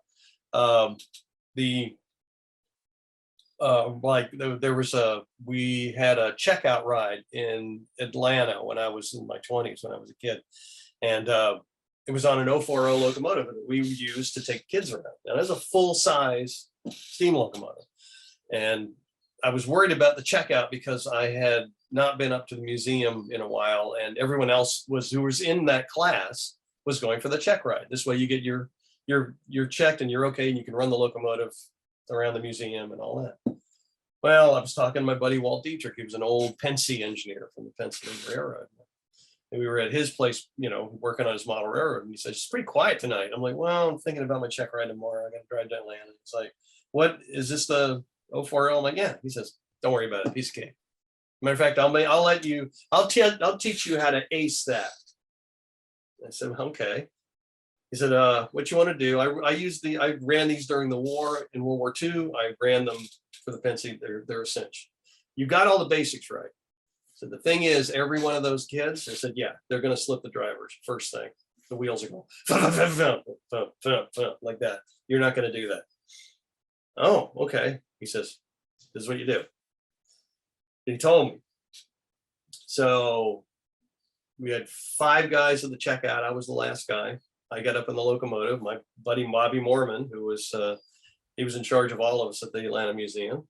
Speaker 1: We had a checkout ride in Atlanta when I was in my 20s, when I was a kid, and it was on an 040 locomotive that we used to take kids around. Now, that's a full-size steam locomotive. And I was worried about the checkout because I had not been up to the museum in a while, and everyone else who was in that class was going for the check ride. This way you get you're checked and you're okay, and you can run the locomotive around the museum and all that. Well, I was talking to my buddy Walt Dietrich. He was an old Pennsy engineer from the Pennsylvania Railroad. And we were at his place, you know, working on his model railroad. And he says, it's pretty quiet tonight. I'm like, well, I'm thinking about my check ride tomorrow. I got to drive to Atlanta. It's like, what is this, the 040? I'm like, yeah. He says, don't worry about it. Piece of cake. Matter of fact, I'll teach you how to ace that. I said, okay. He said, what you want to do? I ran these during the war, in World War II. I ran them for the Pennsy. They're a cinch. You got all the basics right. So the thing is, every one of those kids, I said, yeah, they're going to slip the drivers first thing. The wheels are going like that. You're not going to do that. Oh, okay. He says, this is what you do. And he told me. So we had 5 guys at the checkout. I was the last guy. I got up in the locomotive. My buddy Bobby Mormon, who was he was in charge of all of us at the Atlanta Museum,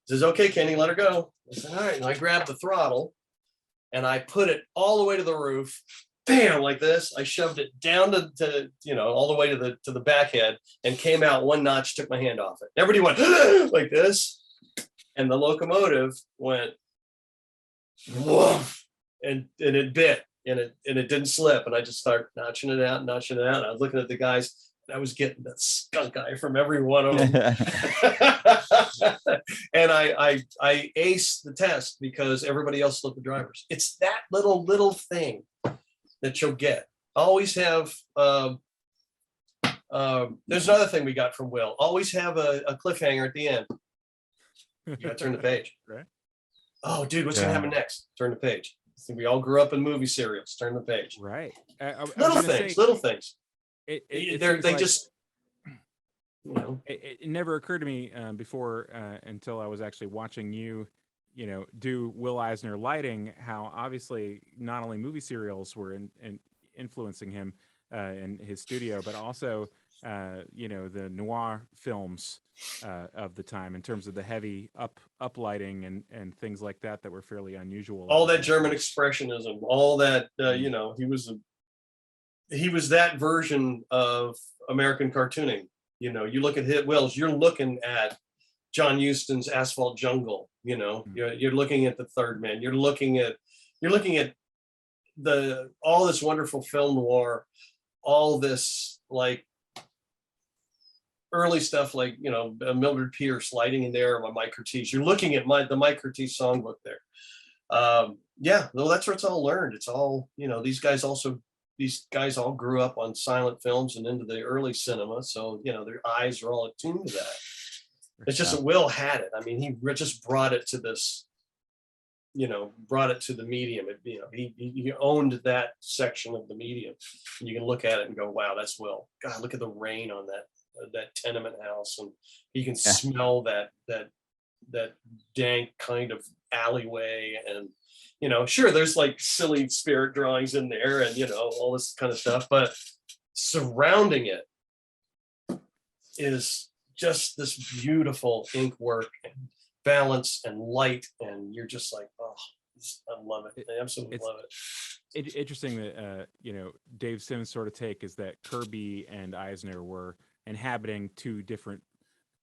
Speaker 1: says, okay, Kenny, let her go. I said, all right. And I grabbed the throttle and I put it all the way to the roof, bam, like this. I shoved it down to you know, all the way to the back head, and came out 1 notch, took my hand off it. Everybody went like this. And the locomotive went woof, and it bit, and it didn't slip. And I just started notching it out. I was looking at the guys. I was getting the skunk eye from every one of them. And I aced the test because everybody else slipped the drivers. It's that little thing that you'll get. Always have, there's another thing we got from Will. Always have a cliffhanger at the end. You gotta turn the page. Right. Oh, dude, what's gonna happen next? Turn the page. So we all grew up in movie serials. Turn the page.
Speaker 3: Right.
Speaker 1: Little things. They just, you know.
Speaker 3: It never occurred to me before until I was actually watching you know, do Will Eisner lighting, how obviously not only movie serials were influencing him in his studio, but also, you know, the noir films of the time in terms of the heavy up lighting and things like that were fairly unusual.
Speaker 1: All that German expressionism, all that, you know, he was that version of American cartooning. You know, you look at Will's, you're looking at John Huston's Asphalt Jungle. You know, you're looking at The Third Man. You're looking at you're looking at all this wonderful film noir, all this like early stuff, like, you know, Mildred Pierce lighting in there, my Mike Curtiz. You're looking at the Mike Curtiz songbook there. Yeah, well, that's where it's all learned. It's all, you know, these guys all grew up on silent films and into the early cinema. So, you know, their eyes are all attuned to that. It's just that Will had it. I mean, he just brought it to this, you know, brought it to the medium. It, you know, he owned that section of the medium. And you can look at it and go, wow, that's Will. God, look at the rain on that tenement house. And you can smell that dank kind of alleyway. And, you know, sure, there's like silly spirit drawings in there and, you know, all this kind of stuff, but surrounding it is just this beautiful ink work and balance and light. And you're just like, oh, I love it. I absolutely love it.
Speaker 3: Interesting that, you know, Dave Sims' sort of take is that Kirby and Eisner were inhabiting two different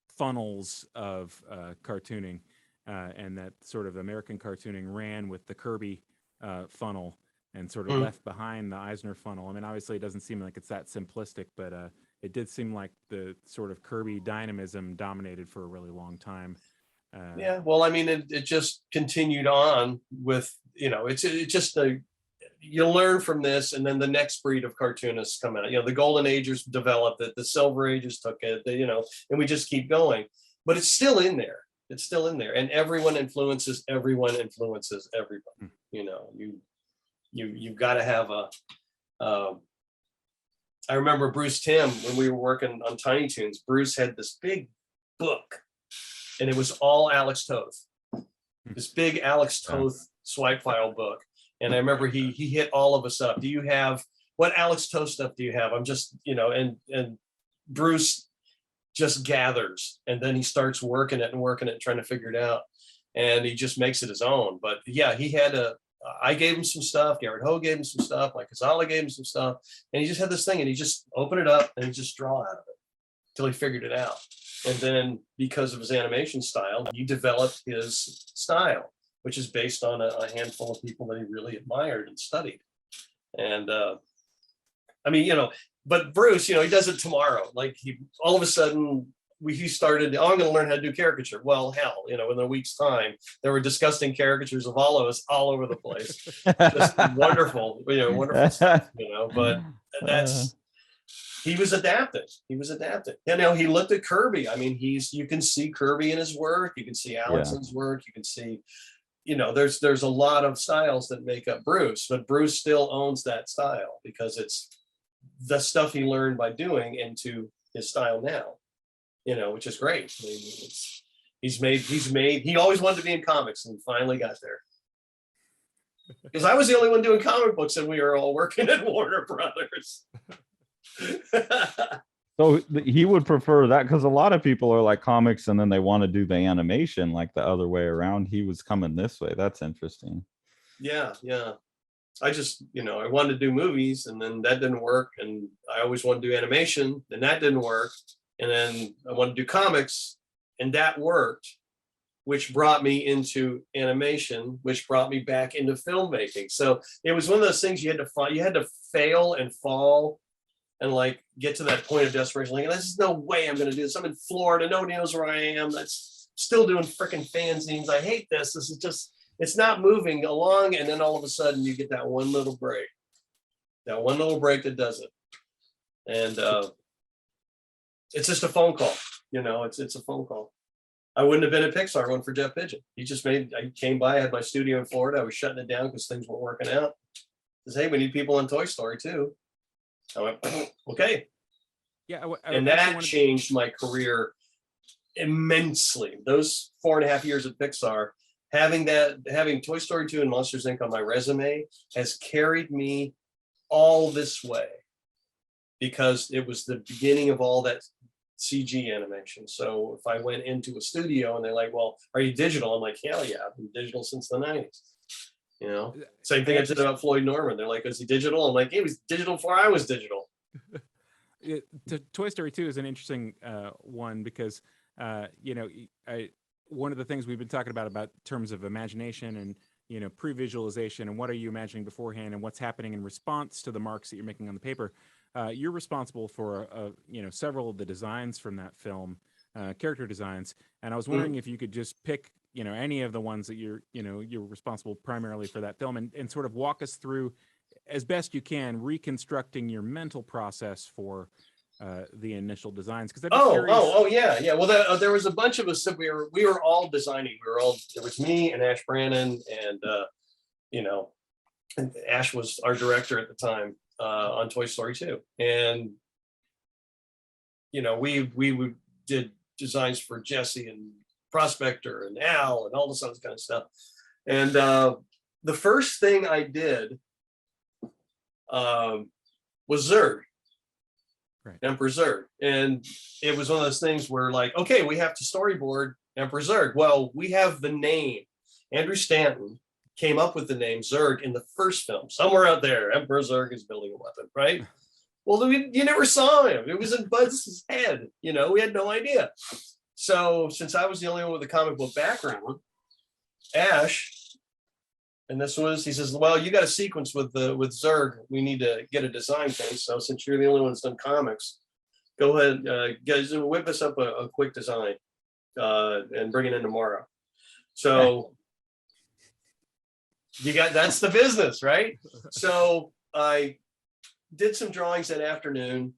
Speaker 3: funnels of cartooning. And that sort of American cartooning ran with the Kirby funnel and sort of left behind the Eisner funnel. I mean, obviously it doesn't seem like it's that simplistic, but it did seem like the sort of Kirby dynamism dominated for a really long time.
Speaker 1: Yeah, well, I mean, it just continued on with, you know, it's just you learn from this, and then the next breed of cartoonists come out. You know, the Golden Ages developed it, the Silver Ages took it, you know, and we just keep going. But it's still in there. It's still in there, and everyone influences everybody. You know, you've got to have I remember Bruce Timm, when we were working on Tiny Toons, Bruce had this big book, and it was all Alex Toth, this big Alex Toth swipe file book. And I remember he hit all of us up. What Alex Toth stuff do you have? I'm just, you know, and Bruce just gathers, and then he starts working it, trying to figure it out, and he just makes it his own. But yeah, I gave him some stuff, Garrett Ho gave him some stuff, Mike Casala gave him some stuff, and he just had this thing, and he just opened it up and he just draw out of it till he figured it out. And then because of his animation style, he developed his style, which is based on a handful of people that he really admired and studied. And I mean, you know, but Bruce, you know, he does it tomorrow. Like all of a sudden he started, I'm going to learn how to do caricature. Well, hell, you know, in a week's time, there were disgusting caricatures of all of us all over the place. Just wonderful, you know, wonderful stuff, you know, but he was adapted. You know, he looked at Kirby. I mean, you can see Kirby in his work. You can see Alex's work. You can see, you know, there's a lot of styles that make up Bruce, but Bruce still owns that style because it's the stuff he learned by doing into his style now, you know, which is great. I mean, he always wanted to be in comics and finally got there. Because I was the only one doing comic books and we were all working at Warner Brothers.
Speaker 2: So he would prefer that, because a lot of people are like comics and then they want to do the animation like the other way around. He was coming this way. That's interesting.
Speaker 1: Yeah. I just, you know, I wanted to do movies and then that didn't work. And I always wanted to do animation and that didn't work. And then I wanted to do comics and that worked, which brought me into animation, which brought me back into filmmaking. So it was one of those things you had to fail and fall and like get to that point of desperation. Like, there's no way I'm going to do this. I'm in Florida. Nobody knows where I am. That's still doing freaking fanzines. I hate this. This is just, it's not moving along. And then all of a sudden you get that one little break that does it. And it's just a phone call, you know, it's a phone call. I wouldn't have been at Pixar one for Jeff Pigeon. I came by, I had my studio in Florida. I was shutting it down because things weren't working out. He says, hey, we need people in Toy Story too. I went, okay.
Speaker 3: Yeah.
Speaker 1: And that changed my career immensely. Those 4.5 years at Pixar, having Toy Story 2 and Monsters Inc. on my resume has carried me all this way because it was the beginning of all that CG animation. So if I went into a studio and they're like, well, are you digital? I'm like, hell yeah, I've been digital since the 90s. You know, same thing I said about Floyd Norman. They're like, is he digital? I'm like, he was digital before I was digital.
Speaker 3: Toy Story 2 is an interesting one because, you know, one of the things we've been talking about terms of imagination and pre-visualization and what are you imagining beforehand and what's happening in response to the marks that you're making on the paper. You're responsible for several of the designs from that film, character designs, and I was wondering if you could just pick any of the ones that you're responsible primarily for that film and sort of walk us through as best you can reconstructing your mental process for the initial designs. Because
Speaker 1: yeah. Well, there was a bunch of us that we were all designing. There was me and Ash Brannon, and and Ash was our director at the time on Toy Story 2, and we did designs for Jesse and Prospector and Al and all this other kind of stuff. And the first thing I did was Zurg.
Speaker 3: Right.
Speaker 1: Emperor Zurg. And it was one of those things where like, okay, we have to storyboard Emperor Zurg. Well, we have the name. Andrew Stanton came up with the name Zurg in the first film. Somewhere out there, Emperor Zurg is building a weapon, right? Well, you never saw him. It was in Buzz's head. We had no idea. So since I was the only one with a comic book background, Ash, and he says, well, you got a sequence with Zurg. We need to get a design thing. So since you're the only one that's done comics, go ahead, guys, whip us up a quick design and bring it in tomorrow. So that's the business, right? So I did some drawings that afternoon,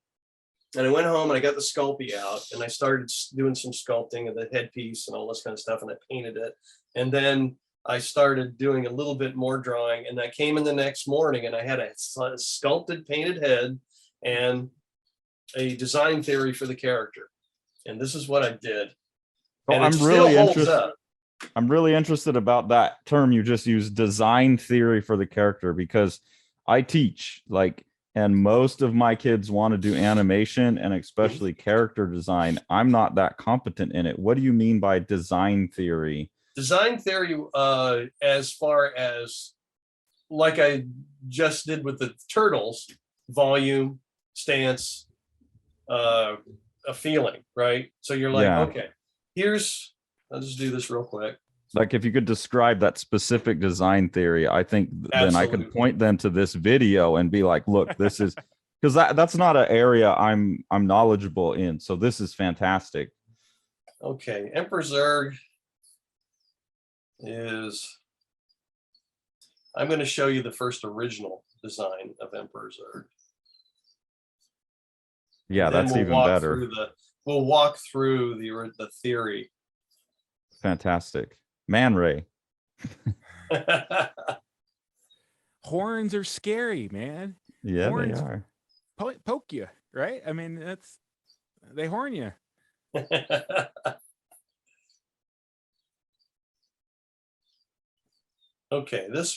Speaker 1: and I went home and I got the Sculpey out and I started doing some sculpting of the headpiece and all this kind of stuff, and I painted it. And then I started doing a little bit more drawing, and I came in the next morning and I had a sculpted painted head and a design theory for the character. And this is what I did. And
Speaker 2: I'm really interested about that term you just used, design theory for the character, because I teach and most of my kids want to do animation and especially character design. I'm not that competent in it. What do you mean by design theory? Design theory, as far as like I just did with the Turtles, volume, stance, a feeling, right? So you're like, okay, I'll just do this real quick. Like if you could describe that specific design theory, I think then I could point them to this video and be like, look, this is, because that's not an area I'm knowledgeable in. So this is fantastic. Okay, Emperor Zurg I'm going to show you the first original design of Emperor Zurg. Yeah, that's even better. We'll walk through the theory. Fantastic. Man Ray.
Speaker 3: Horns are scary, man.
Speaker 2: Yeah,
Speaker 3: Horns
Speaker 2: they are.
Speaker 3: Poke you, right? I mean, they horn you.
Speaker 1: Okay, this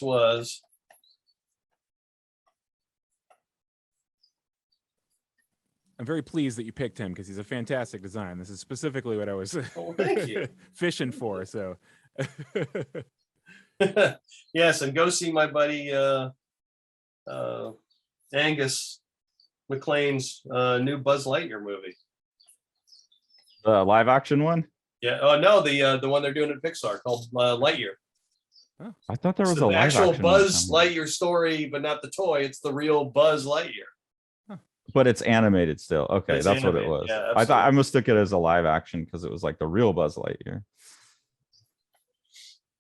Speaker 3: I'm very pleased that you picked him because he's a fantastic design. This is specifically what I was
Speaker 1: thank you.
Speaker 3: fishing for. So
Speaker 1: yes, and go see my buddy Angus McLean's new Buzz Lightyear movie.
Speaker 2: The live action one?
Speaker 1: Yeah. Oh no, the one they're doing at Pixar called Lightyear.
Speaker 2: Oh, I thought there was a live
Speaker 1: actual
Speaker 2: action
Speaker 1: Buzz Lightyear story, but not the toy. It's the real Buzz Lightyear.
Speaker 2: But it's animated still. Okay, that's animated. What it was.
Speaker 1: Yeah,
Speaker 2: I thought I mistook it as a live action because it was like the real Buzz Lightyear.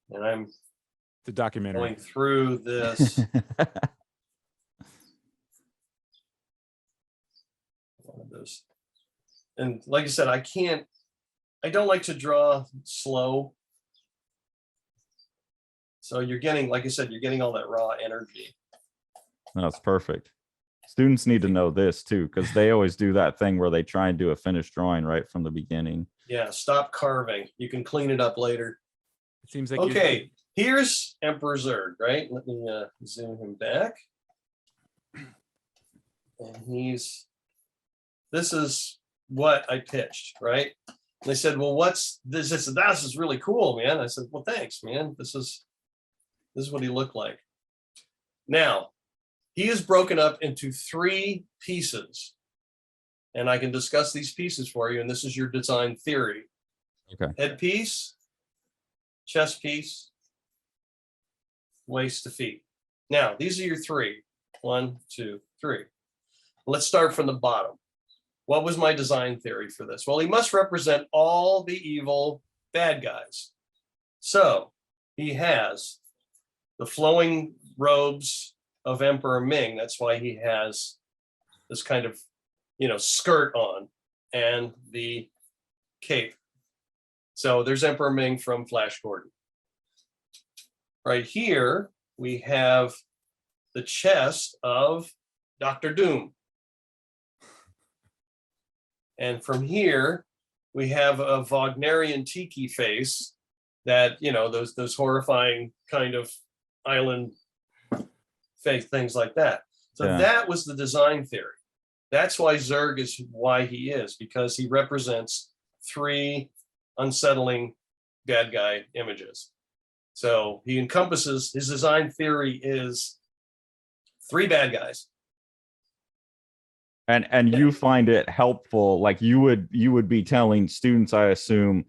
Speaker 1: And I'm
Speaker 3: the documentary
Speaker 1: going through this. One of those. And like I said, I don't like to draw slow. So you're getting, like I said, you're getting all that raw energy.
Speaker 2: That's perfect. Students need to know this too, because they always do that thing where they try and do a finished drawing right from the beginning.
Speaker 1: Yeah, stop carving. You can clean it up later.
Speaker 3: It seems like
Speaker 1: okay. Here's Emperor Zurg, right? Let me zoom him back. And this is what I pitched, right? And they said, well, what's this? This is really cool, man. I said, well, thanks, man. This is what he looked like. Now, he is broken up into 3 pieces. And I can discuss these pieces for you. And this is your design theory.
Speaker 2: Okay.
Speaker 1: Head piece, chest piece, waist to feet. Now, these are your three. 1, 2, 3. Let's start from the bottom. What was my design theory for this? Well, he must represent all the evil bad guys. So he has the flowing robes of Emperor Ming. That's why he has this kind of, skirt on and the cape. So there's Emperor Ming from Flash Gordon. Right here, we have the chest of Dr. Doom. And from here, we have a Wagnerian tiki face that, those horrifying kind of island face, things like that. So that was the design theory. That's why Zurg is why he is, because he represents 3 unsettling bad guy images. So he encompasses, his design theory is 3 bad guys.
Speaker 2: And you find it helpful, like you would be telling students, I assume,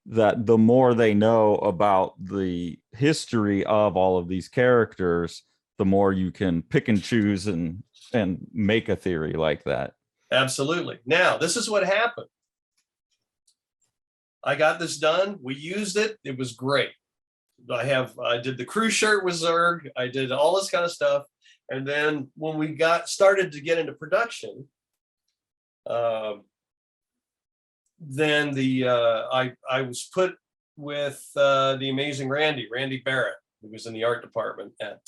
Speaker 2: that the more they know about the history of all of these characters, the more you can pick and choose and make a theory like that.
Speaker 1: Absolutely. Now, this is what happened. I got this done. We used it. It was great. I did the crew shirt with Zurg. I did all this kind of stuff. And then when we started to get into production, then I was put with the amazing Randy Barrett, who was in the art department at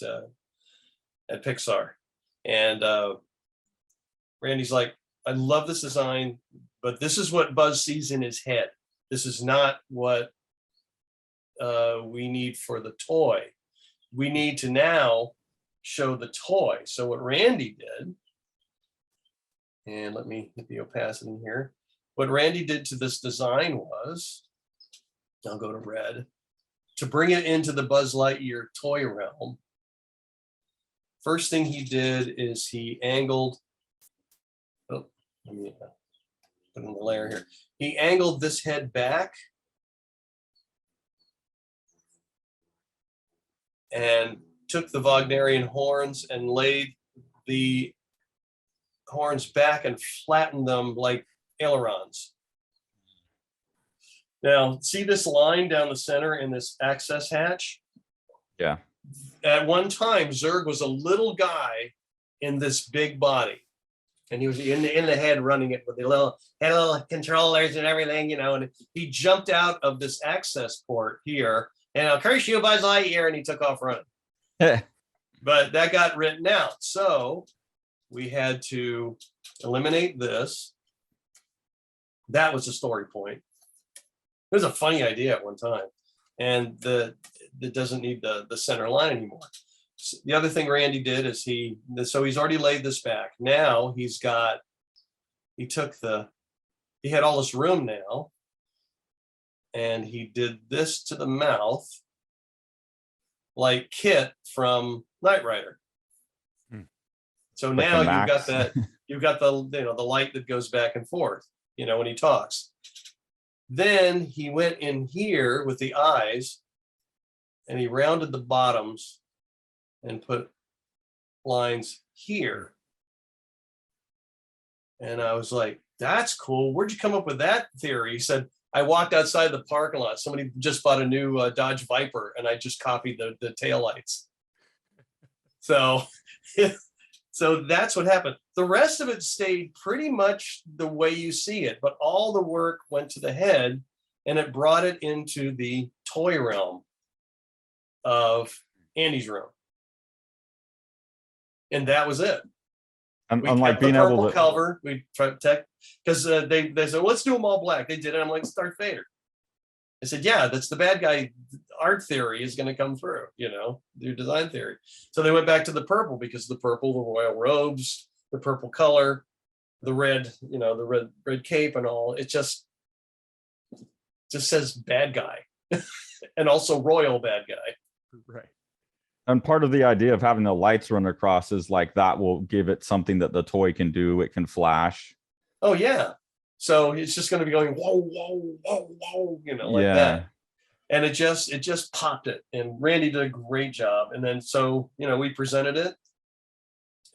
Speaker 1: Pixar. And Randy's like, I love this design, but this is what Buzz sees in his head. This is not what we need for the toy. We need to now show the toy. So what Randy did, and let me get the opacity here. What Randy did to this design was, I'll go to red, to bring it into the Buzz Lightyear toy realm. First thing he did is he angled, let me put in the layer here. He angled this head back and took the Wagnerian horns and laid the horns back and flattened them like ailerons. Now, see this line down the center in this access hatch?
Speaker 2: Yeah.
Speaker 1: At one time, Zurg was a little guy in this big body. And he was in the head running it with the little controllers and everything, and he jumped out of this access port here, and I'll curse you, Buzz Lightyear, and he took off running. But that got written out. So we had to eliminate this. That was the story point. It was a funny idea at one time. And it doesn't need the center line anymore. So the other thing Randy did is he's already laid this back. Now he had all this room now, and he did this to the mouth like Kit from Knight Rider. So
Speaker 2: like
Speaker 1: now you've got the light that goes back and forth, when he talks. Then he went in here with the eyes and he rounded the bottoms and put lines here. And I was like, that's cool. Where'd you come up with that theory? He said, I walked outside the parking lot. Somebody just bought a new Dodge Viper and I just copied the taillights. So that's what happened. The rest of it stayed pretty much the way you see it, but all the work went to the head and it brought it into the toy realm of Andy's room. And that was it.
Speaker 2: Unlike being able to
Speaker 1: cover, we tried to because they said, let's do them all black. They did it. I'm like, start Vader. I said, yeah, that's the bad guy. Art theory is going to come through, your design theory. So they went back to the purple because the purple, the royal robes, the purple color, the red, the red cape and all. It just says bad guy and also royal bad guy.
Speaker 3: Right.
Speaker 2: And part of the idea of having the lights run across is like that will give it something that the toy can do. It can flash.
Speaker 1: Oh, yeah. So it's just going to be going, whoa, whoa, whoa, whoa, like that. And it just popped it. And Randy did a great job. And then so, we presented it,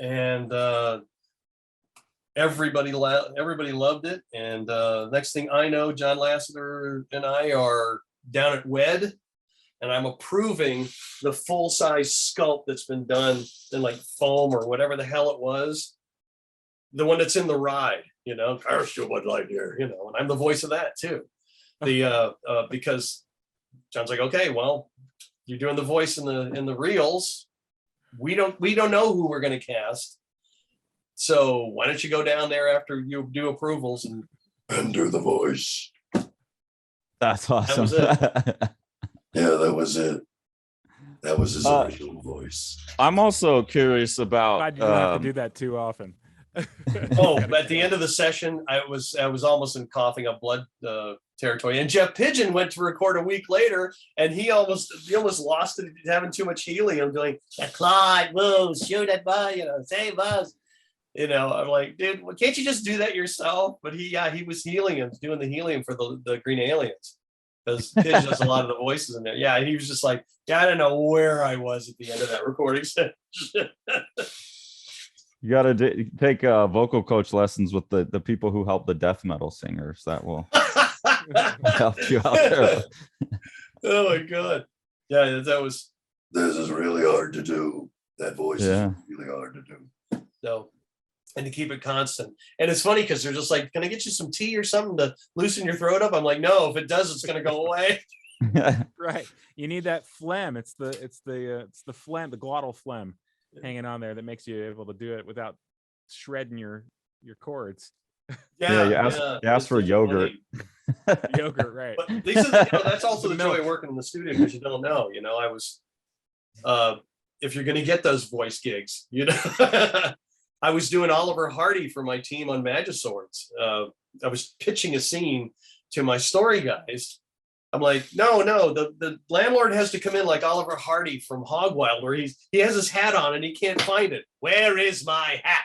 Speaker 1: and everybody loved it. And next thing I know, John Lasseter and I are down at WED, and I'm approving the full-size sculpt that's been done in like foam or whatever the hell it was. The one that's in the ride, Carson Bud Light here, and I'm the voice of that too. Because John's like, okay, well, you're doing the voice in the reels. We don't know who we're going to cast. So why don't you go down there after you do approvals and do the voice?
Speaker 2: That's awesome.
Speaker 1: That was it. Yeah, that was it. That was his original voice.
Speaker 2: I'm also curious about.
Speaker 3: Glad you don't have to do that too often.
Speaker 1: At the end of the session, I was almost in coughing up blood territory. And Jeff Pigeon went to record a week later, and he almost lost it, having too much helium, going, Clyde, whoa, shoot it, bud, save us. I'm like, dude, well, can't you just do that yourself? But he was doing the helium for the Green Aliens. Because Pigeon does a lot of the voices in there. Yeah, and he was just like, I don't know where I was at the end of that recording session.
Speaker 2: You got to take vocal coach lessons with the people who help the death metal singers. That will help you out there.
Speaker 1: Oh my God. Yeah, this is really hard to do. That voice is really hard to do. So, and to keep it constant. And it's funny because they're just like, can I get you some tea or something to loosen your throat up? I'm like, no, if it does, it's going to go away.
Speaker 3: Right. You need that phlegm. It's the phlegm, the glottal phlegm hanging on there that makes you able to do it without shredding your cords.
Speaker 2: You ask for yogurt.
Speaker 3: Yogurt, right.
Speaker 1: But that's also the joy of working in the studio, because you don't know. I was if you're going to get those voice gigs, I was doing Oliver Hardy for my team on Magiswords. I was pitching a scene to my story guys. I'm like, no, the landlord has to come in like Oliver Hardy from Hogwild, where he has his hat on and he can't find it. Where is my hat?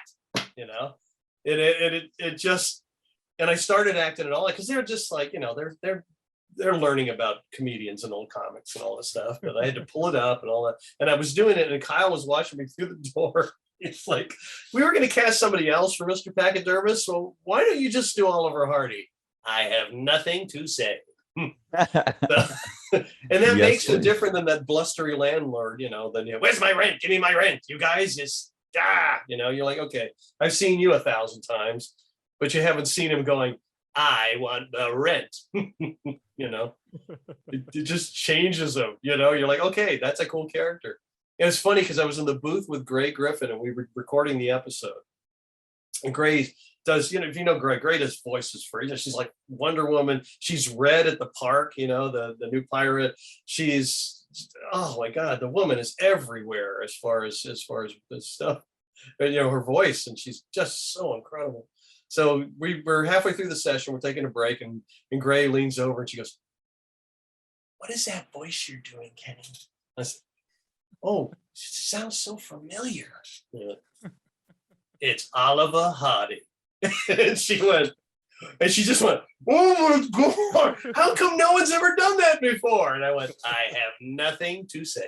Speaker 1: It just, and I started acting it all because they're just like, they're learning about comedians and old comics and all this stuff. But I had to pull it up and all that, and I was doing it, and Kyle was watching me through the door. It's like, we were going to cast somebody else for Mr. Pachydermis, so why don't you just do Oliver Hardy? I have nothing to say. And that makes it different than that blustery landlord, then where's my rent? Give me my rent. You guys just you're like, okay, I've seen you 1,000 times, but you haven't seen him going, I want the rent. It just changes him, you're like, okay, that's a cool character. And it's funny because I was in the booth with Gray Griffin and we were recording the episode, and Gray does, if you know Gray does voices for, she's like Wonder Woman. She's Red at the park, the new pirate. She's, oh my God, the woman is everywhere as far as this stuff, and her voice, and she's just so incredible. So we're halfway through the session, we're taking a break, and Gray leans over and she goes, what is that voice you're doing, Kenny? I said, oh, it sounds so familiar. Yeah. It's Oliver Hardy. And she just went, oh my God, how come no one's ever done that before? And I went, I have nothing to say.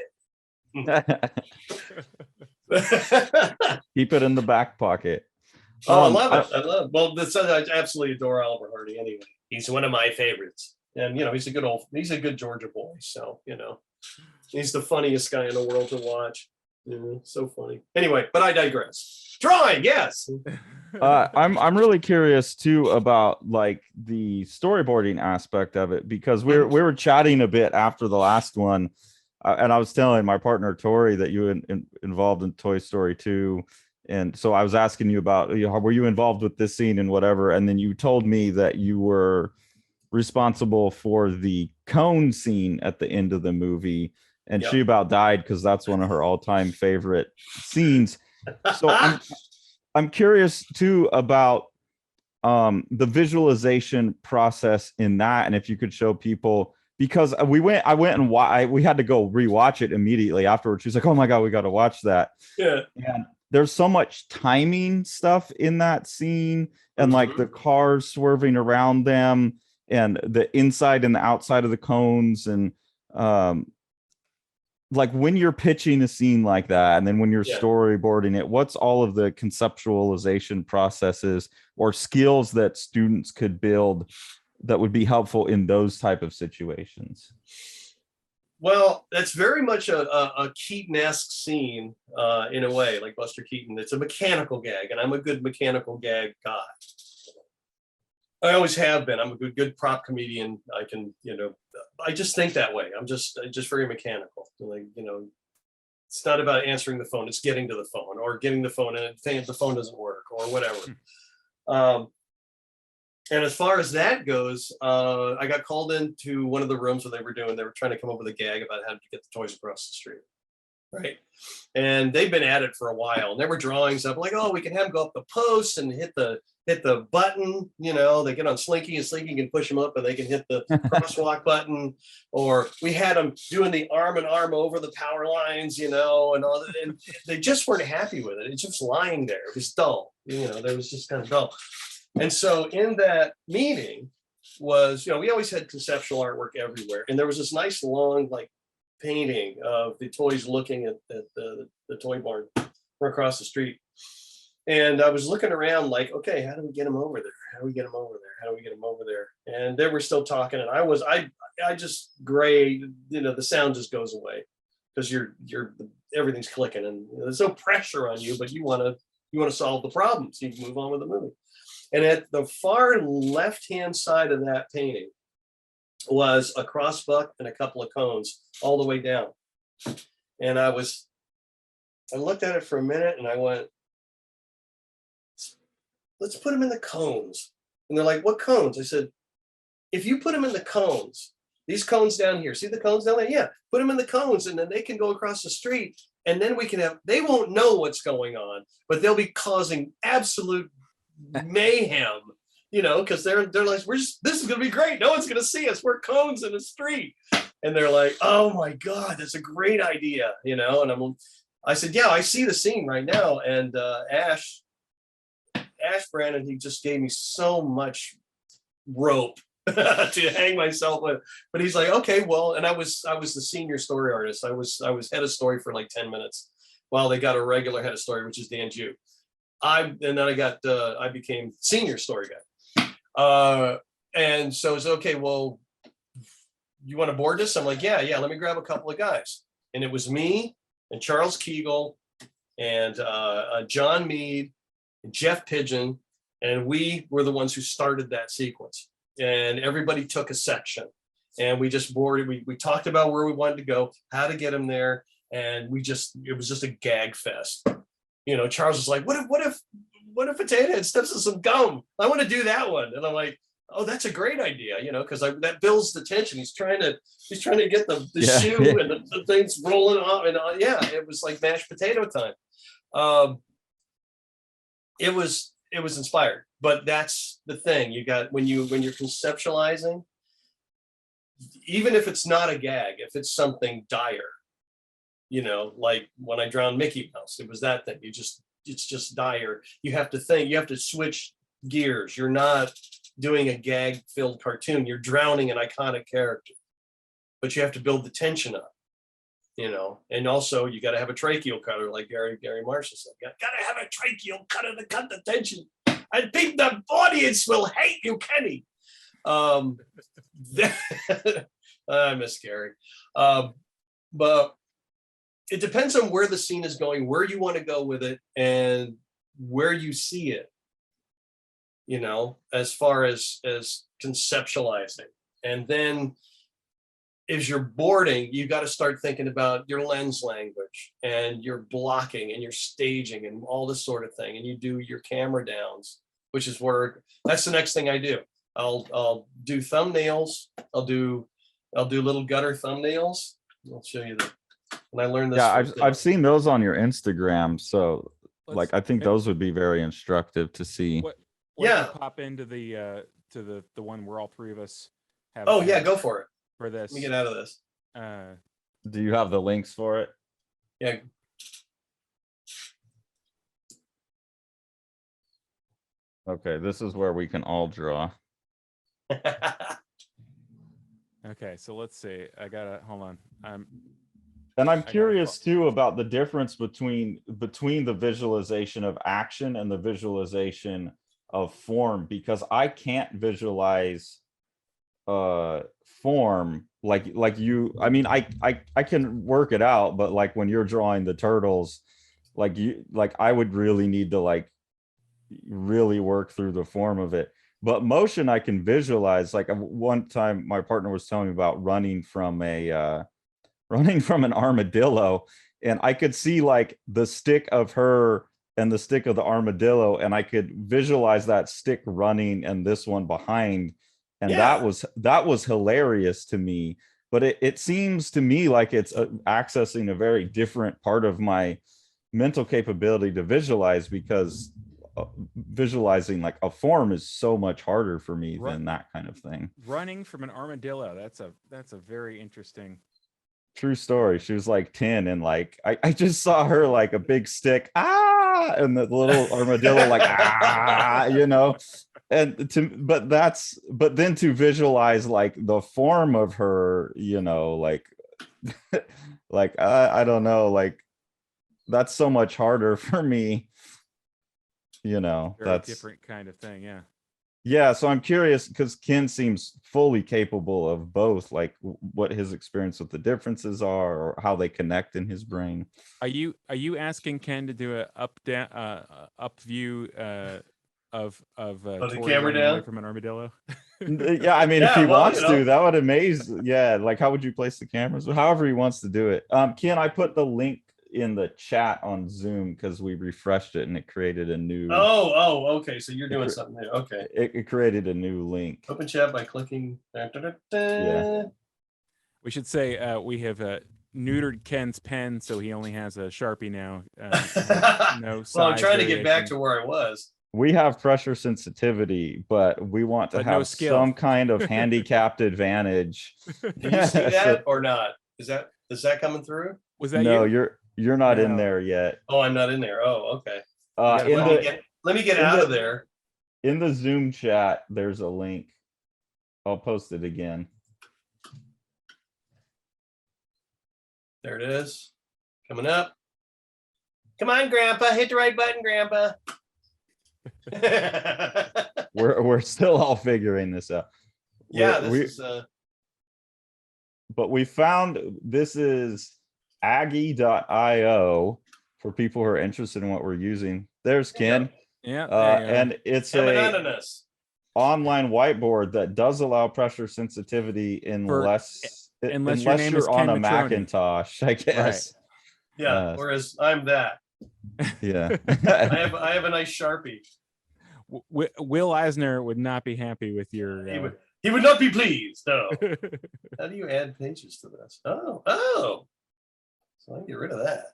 Speaker 2: Keep it in the back pocket.
Speaker 1: I love it. Well, I absolutely adore Oliver Hardy anyway. He's one of my favorites. And, he's a good Georgia boy. So, he's the funniest guy in the world to watch. So funny. Anyway, but I digress. Drawing, yes.
Speaker 2: I'm really curious too about like the storyboarding aspect of it, because we were chatting a bit after the last one, and I was telling my partner Tori that you were involved in Toy Story 2, and so I was asking you about, were you involved with this scene and whatever, and then you told me that you were responsible for the cone scene at the end of the movie, and she about died because that's one of her all-time favorite scenes. So I'm curious too about the visualization process in that, and if you could show people, because I went and we had to go rewatch it immediately afterwards. She's like, oh my God, we got to watch that.
Speaker 1: Yeah.
Speaker 2: And there's so much timing stuff in that scene, and like the cars swerving around them, and the inside and the outside of the cones, and like when you're pitching a scene like that, and then when you're
Speaker 1: Yeah.
Speaker 2: storyboarding it, what's all of the conceptualization processes or skills that students could build that would be helpful in those type of situations?
Speaker 1: Well, that's very much a Keaton-esque scene in a way, like Buster Keaton. It's a mechanical gag, and I'm a good mechanical gag guy. I always have been. I'm a good prop comedian. I can, I just think that way. I'm just very mechanical. Like, it's not about answering the phone. It's getting to the phone or getting the phone and the phone doesn't work or whatever. And as far as that goes, I got called into one of the rooms where they were trying to come up with a gag about how to get the toys across the street. Right. And they've been at it for a while. And there were drawings up like, oh, we can have them go up the post and hit the button. They get on Slinky and Slinky can push them up and they can hit the crosswalk button. Or we had them doing the arm and arm over the power lines, and all that. And they just weren't happy with it. It's just lying there. It was dull. There was just kind of dull. And so in that meeting was, we always had conceptual artwork everywhere. And there was this nice long, painting of the toys looking at the toy barn from across the street. And I was looking around like, okay, how do we get them over there? How do we get them over there? How do we get them over there? And they were still talking. And I just grayed, the sound just goes away because everything's clicking and there's no pressure on you, but you want to solve the problem so you can move on with the movie. And at the far left-hand side of that painting was a crossbuck and a couple of cones all the way down. And I looked at it for a minute and I went, let's put them in the cones. And they're like, what cones? I said, if you put them in the cones, these cones down here, see the cones down there? Yeah, put them in the cones and then they can go across the street and then they won't know what's going on, but they'll be causing absolute mayhem, because they're like, this is gonna be great. No one's gonna see us. We're cones in the street. And they're like, oh my God, that's a great idea, And I said, yeah, I see the scene right now. And Ash Brandon, he just gave me so much rope to hang myself with. But he's like, okay, well, and I was the senior story artist. I was head of story for like 10 minutes while they got a regular head of story, which is Dan Jew. And then I became senior story guy. And so it's okay, well, you want to board this? I'm like, yeah, let me grab a couple of guys. And it was me and Charles Kegel and John Mead and Jeff Pigeon. And we were the ones who started that sequence. And everybody took a section. And we just boarded, we talked about where we wanted to go, how to get them there. And it was just a gag fest. Charles was like, what if Potato Head steps in some gum? I want to do that one. And I'm like, oh, that's a great idea, because that builds the tension. He's trying to get the shoe and the things rolling off. And it was like mashed potato time. It was inspired, but that's the thing. You got when you're conceptualizing, even if it's not a gag, if it's something dire, like when I drowned Mickey Mouse, it was that thing. It's just dire. You have to think, you have to switch gears. You're not doing a gag filled cartoon. You're drowning an iconic character, but you have to build the tension up, and also you got to have a tracheal cutter like Gary Marshall said. Got to have a tracheal cutter to cut the tension. I think the audience will hate you, Kenny. I miss Gary. But it depends on where the scene is going, where you want to go with it, and where you see it, as far as conceptualizing. And then as you're boarding, you got to start thinking about your lens language and your blocking and your staging and all this sort of thing. And you do your camera downs, which is that's the next thing I do. I'll do thumbnails. I'll do little gutter thumbnails. I'll show you that. And I learned this.
Speaker 2: Yeah, I've seen those on your Instagram. So I think those would be very instructive to see.
Speaker 3: Pop into the one where all three of us have.
Speaker 1: Oh yeah, go for it.
Speaker 3: For this.
Speaker 1: Let me get out of this.
Speaker 2: Do you have the links for it?
Speaker 1: Yeah.
Speaker 2: Okay, this is where we can all draw.
Speaker 3: Okay, so let's see. I gotta hold on.
Speaker 2: And I'm
Speaker 3: got it.
Speaker 2: curious too about the difference between the visualization of action and the visualization of form, because I can't visualize form like you. I mean, I can work it out, but like when you're drawing the turtles, like I would really need to like really work through the form of it. But motion I can visualize. Like one time my partner was telling me about running from an armadillo, and I could see like the stick of her and the stick of the armadillo, and I could visualize that stick running and this one behind, and
Speaker 1: Yeah.
Speaker 2: that was hilarious to me. But it seems to me like it's accessing a very different part of my mental capability to visualize, because visualizing like a form is so much harder for me than that kind of thing.
Speaker 3: Running from an armadillo. That's a very interesting.
Speaker 2: True story. She was like 10, and like I just saw her like a big stick, and the little armadillo like you know. And but then to visualize like the form of her, you know, like like I don't know, like that's so much harder for me, you know.
Speaker 3: Very
Speaker 2: That's
Speaker 3: different kind of thing.
Speaker 2: yeah, so I'm curious because Ken seems fully capable of both, like what his experience with the differences are or how they connect in his brain.
Speaker 3: Are you asking Ken to do a up view of
Speaker 1: the
Speaker 3: Tori
Speaker 1: camera
Speaker 3: running away
Speaker 1: down?
Speaker 3: from an armadillo?
Speaker 2: Yeah, I mean, if
Speaker 1: Yeah,
Speaker 2: he
Speaker 1: well,
Speaker 2: wants
Speaker 1: you know.
Speaker 2: to, that would amaze. Yeah, like how would you place the cameras? However he wants to do it. Ken, I put the link in the chat on Zoom because we refreshed it and it created a new.
Speaker 1: Oh, okay. So you're doing something new. Okay.
Speaker 2: It created a new link.
Speaker 1: Open chat by clicking.
Speaker 2: Yeah.
Speaker 3: We should say we have neutered Ken's pen, so he only has a Sharpie now. No size
Speaker 1: Well, I'm trying to get back
Speaker 3: variation.
Speaker 1: to where I was.
Speaker 2: We have pressure sensitivity, but we want to
Speaker 3: But no
Speaker 2: have
Speaker 3: skill.
Speaker 2: some kind of handicapped advantage.
Speaker 1: Do you see that or not? Is that coming through?
Speaker 3: Was that
Speaker 2: No,
Speaker 3: you?
Speaker 2: you're not in
Speaker 3: No.
Speaker 2: there yet.
Speaker 1: Oh, I'm not in there. Oh, okay. Let me get out of there.
Speaker 2: In the Zoom chat, there's a link. I'll post it again.
Speaker 1: There it is. Coming up. Come on, Grandpa. Hit the right button, Grandpa.
Speaker 2: We're still all figuring this out.
Speaker 1: Yeah,
Speaker 2: but we found this is Aggie.io for people who are interested in what we're using. There's Ken.
Speaker 3: Yeah.
Speaker 2: And it's a online whiteboard that does allow pressure sensitivity unless you're on a Macintosh, I guess.
Speaker 1: Right. Yeah, whereas I'm that.
Speaker 2: Yeah.
Speaker 1: I have a nice Sharpie.
Speaker 3: Will Eisner would not be happy with your.
Speaker 1: He would not be pleased. No. How do you add pages to this? Oh. So I can get rid of that.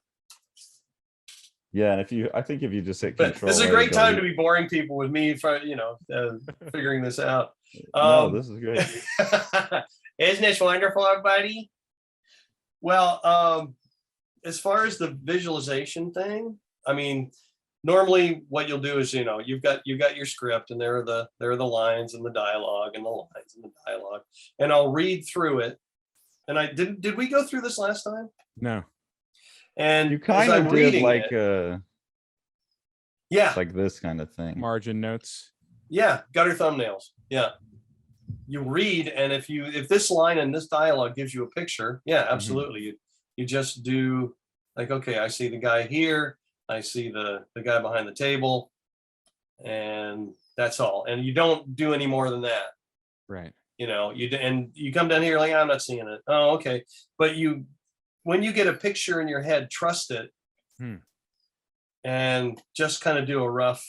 Speaker 2: Yeah, and I think if you just hit Control,
Speaker 1: this is a great time to be boring people with me, figuring this out.
Speaker 2: No, this is great.
Speaker 1: Isn't this wonderful, everybody? Well, as far as the visualization thing, I mean, normally what you'll do is, you've got your script, and there are the lines and the dialogue and the lines and the dialogue, and I'll read through it. And I did we go through this last time?
Speaker 3: No.
Speaker 1: And
Speaker 2: you kind of did like
Speaker 1: yeah,
Speaker 2: like this kind of thing.
Speaker 3: Margin notes.
Speaker 1: Yeah, gutter thumbnails. Yeah. You read, and if this line and this dialogue gives you a picture, yeah, absolutely. Mm-hmm. You just do like, okay, I see the guy here, I see the guy behind the table, and that's all. And you don't do any more than that.
Speaker 3: Right.
Speaker 1: You come down here like, I'm not seeing it. Oh, okay. But when you get a picture in your head, trust it. And just kind of do a rough,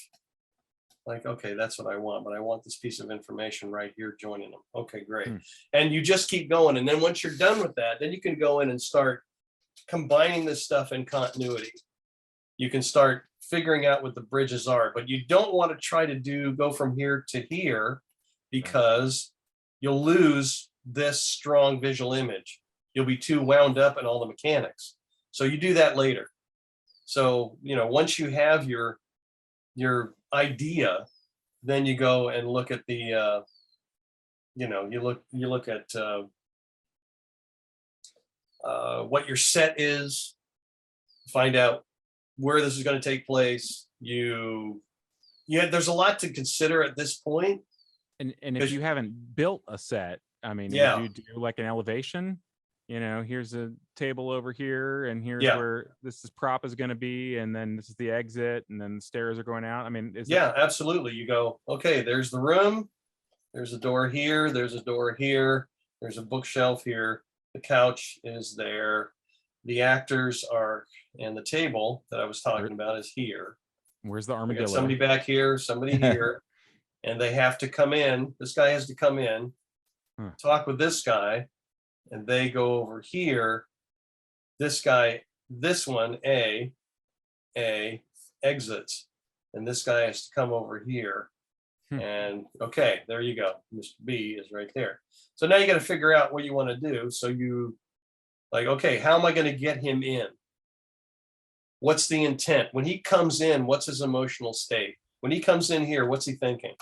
Speaker 1: like, okay, that's what I want, but I want this piece of information right here joining them. Okay, great. And you just keep going. And then once you're done with that, then you can go in and start combining this stuff in continuity. You can start figuring out what the bridges are, but you don't want to try to go from here to here, because you'll lose this strong visual image. You'll be too wound up in all the mechanics. So you do that later. So, once you have your idea, then you go and look at the, you look at what your set is, find out where this is going to take place. There's a lot to consider at this point.
Speaker 3: And if you haven't built a set, I mean,
Speaker 1: Yeah.
Speaker 3: would you do like an elevation? You know, here's a table over here, and here's
Speaker 1: Yeah.
Speaker 3: where this prop is going to be, and then this is the exit, and then the stairs are going out. I mean,
Speaker 1: Absolutely. You go, okay, there's the room, there's a door here, there's a door here, there's a bookshelf here, the couch is there, the actors are, and the table that I was talking about is here.
Speaker 3: Where's the
Speaker 1: We
Speaker 3: armadillo?
Speaker 1: got somebody back here, somebody here, and they have to come in. This guy has to come in, talk with this guy, and they go over here. This guy, this one, A exits, and this guy has to come over here. And okay, there you go. Mr. B is right there. So now you got to figure out what you want to do. So you like, okay, how am I going to get him in? What's the intent? When he comes in, what's his emotional state? When he comes in here, what's he thinking?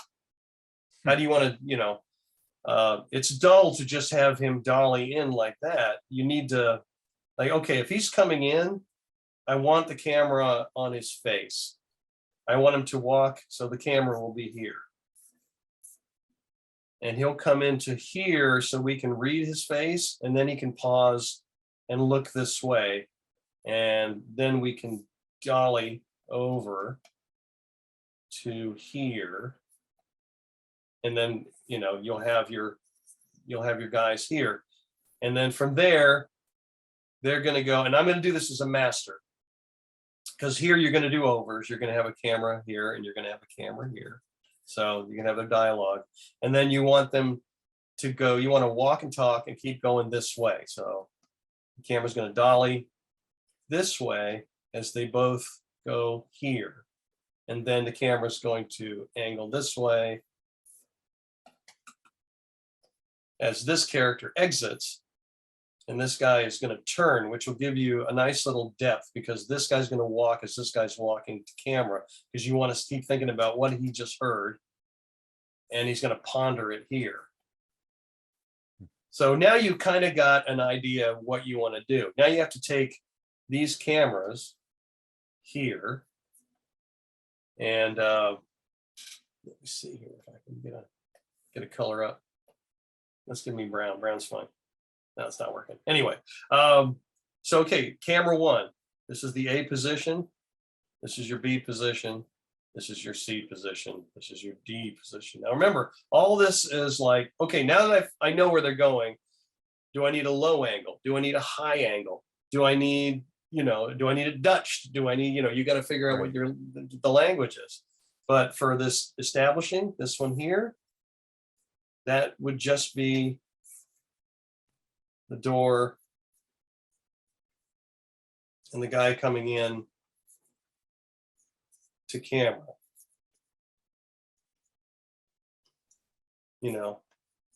Speaker 1: How do you want to, it's dull to just have him dolly in like that. You need to, like, okay, if he's coming in, I want the camera on his face. I want him to walk, so the camera will be here. And he'll come into here so we can read his face, and then he can pause and look this way. And then we can dolly over to here. And then, you'll have your guys here. And then from there, they're going to go, and I'm going to do this as a master. Because here you're going to do overs. You're going to have a camera here, and you're going to have a camera here. So you can have their dialogue. And then you want them to go, you want to walk and talk and keep going this way. So the camera's going to dolly this way as they both go here. And then the camera's going to angle this way as this character exits. And this guy is going to turn, which will give you a nice little depth, because this guy's going to walk as this guy's walking to camera, because you want to keep thinking about what he just heard, and he's going to ponder it here. So now you kind of got an idea of what you want to do. Now you have to take these cameras here, and let me see here if I can get a color up. Let's give me brown. Brown's fine. No, it's not working. Anyway, so okay, camera one. This is the A position. This is your B position. This is your C position. This is your D position. Now remember, all this is like, okay, now that I know where they're going, do I need a low angle? Do I need a high angle? Do I need, do I need a Dutch? Do I need, you got to figure out what the language is. But for this establishing, this one here, that would just be the door and the guy coming in to camera.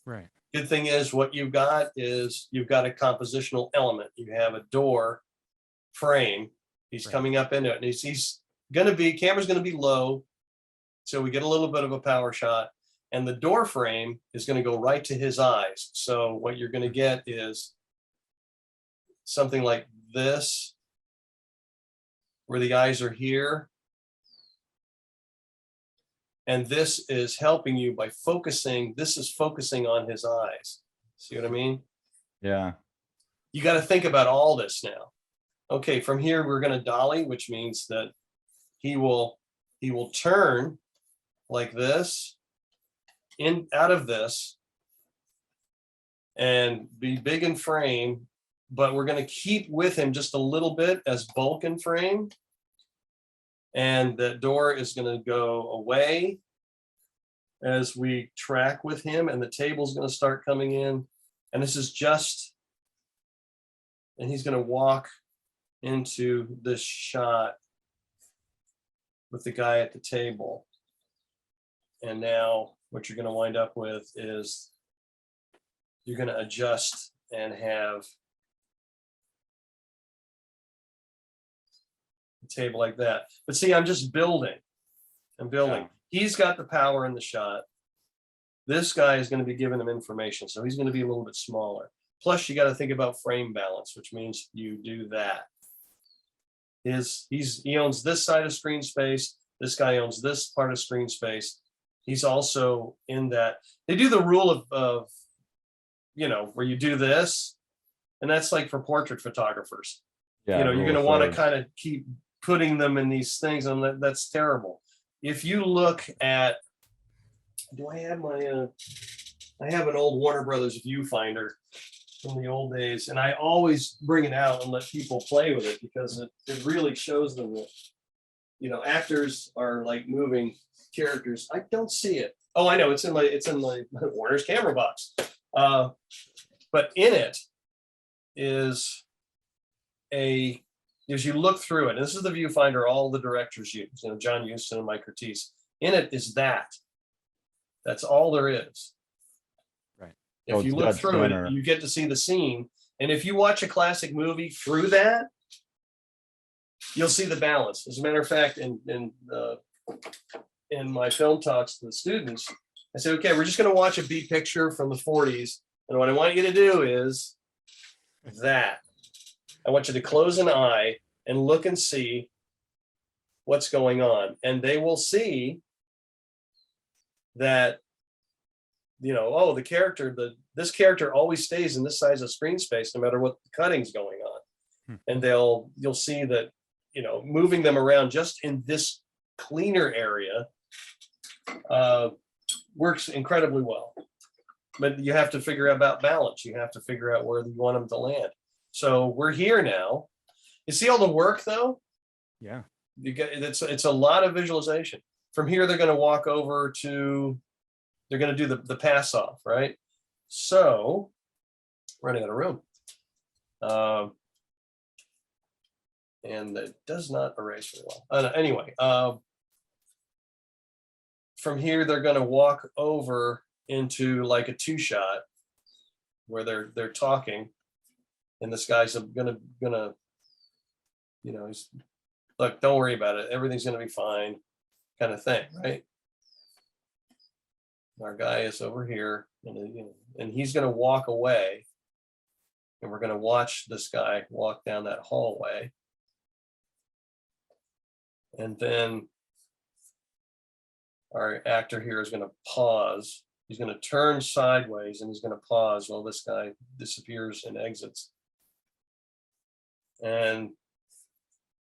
Speaker 3: Right.
Speaker 1: Good thing is what you've got is you've got a compositional element. You have a door frame. He's coming up into it, and he's going to be, camera's going to be low, so we get a little bit of a power shot. And the door frame is going to go right to his eyes. So what you're going to get is something like this, where the eyes are here. And this is helping you by focusing. This is focusing on his eyes. See what I mean?
Speaker 2: Yeah.
Speaker 1: You got to think about all this now. Okay, from here we're going to dolly, which means that he will turn like this, out of this, and be big in frame, but we're going to keep with him just a little bit as bulk in frame. And the door is going to go away as we track with him, and the table's going to start coming in. And this is just, and he's going to walk into this shot with the guy at the table. And now what you're going to wind up with is you're going to adjust and have a table like that. But see, I'm just building. I'm building. Yeah. He's got the power in the shot. This guy is going to be giving him information, so he's going to be a little bit smaller. Plus, you got to think about frame balance, which means you do that. He owns this side of screen space. This guy owns this part of screen space. He's also in that. They do the rule of where you do this, and that's like for portrait photographers.
Speaker 2: Yeah,
Speaker 1: You're going to
Speaker 2: rule
Speaker 1: want to
Speaker 2: thirds.
Speaker 1: kind of keep putting them in these things, and that's terrible. If you look at, do I have my? I have an old Warner Brothers viewfinder from the old days, and I always bring it out and let people play with it because it really shows them that actors are like moving characters. I don't see it. Oh, I know, it's in my Warner's camera box. But in it is as you look through it, and this is the viewfinder all the directors use, John Huston and Mike Curtiz. In it is that's all there is. If you look through it, you get to see the scene. And if you watch a classic movie through that, you'll see the balance. As a matter of fact, in my film talks to the students, I said, okay, we're just going to watch a beat picture from the 40s. And what I want you to do is that. I want you to close an eye and look and see what's going on. And they will see that the character, this character always stays in this size of screen space, no matter what the cutting's going on. And you'll see that, moving them around just in this cleaner area works incredibly well. But you have to figure out about balance. You have to figure out where you want them to land. So we're here now. You see all the work though?
Speaker 3: Yeah.
Speaker 1: It's a lot of visualization. From here, they're going to walk over to, they're going to do the pass off, right? So, running out of room. And it does not erase very well. Anyway, from here, they're going to walk over into like a 2-shot where they're talking, and this guy's gonna he's, look, don't worry about it, everything's gonna be fine, kind of thing, right? Our guy is over here, and he's gonna walk away, and we're gonna watch this guy walk down that hallway, and then our actor here is gonna pause. He's going to turn sideways and he's going to pause while this guy disappears and exits. And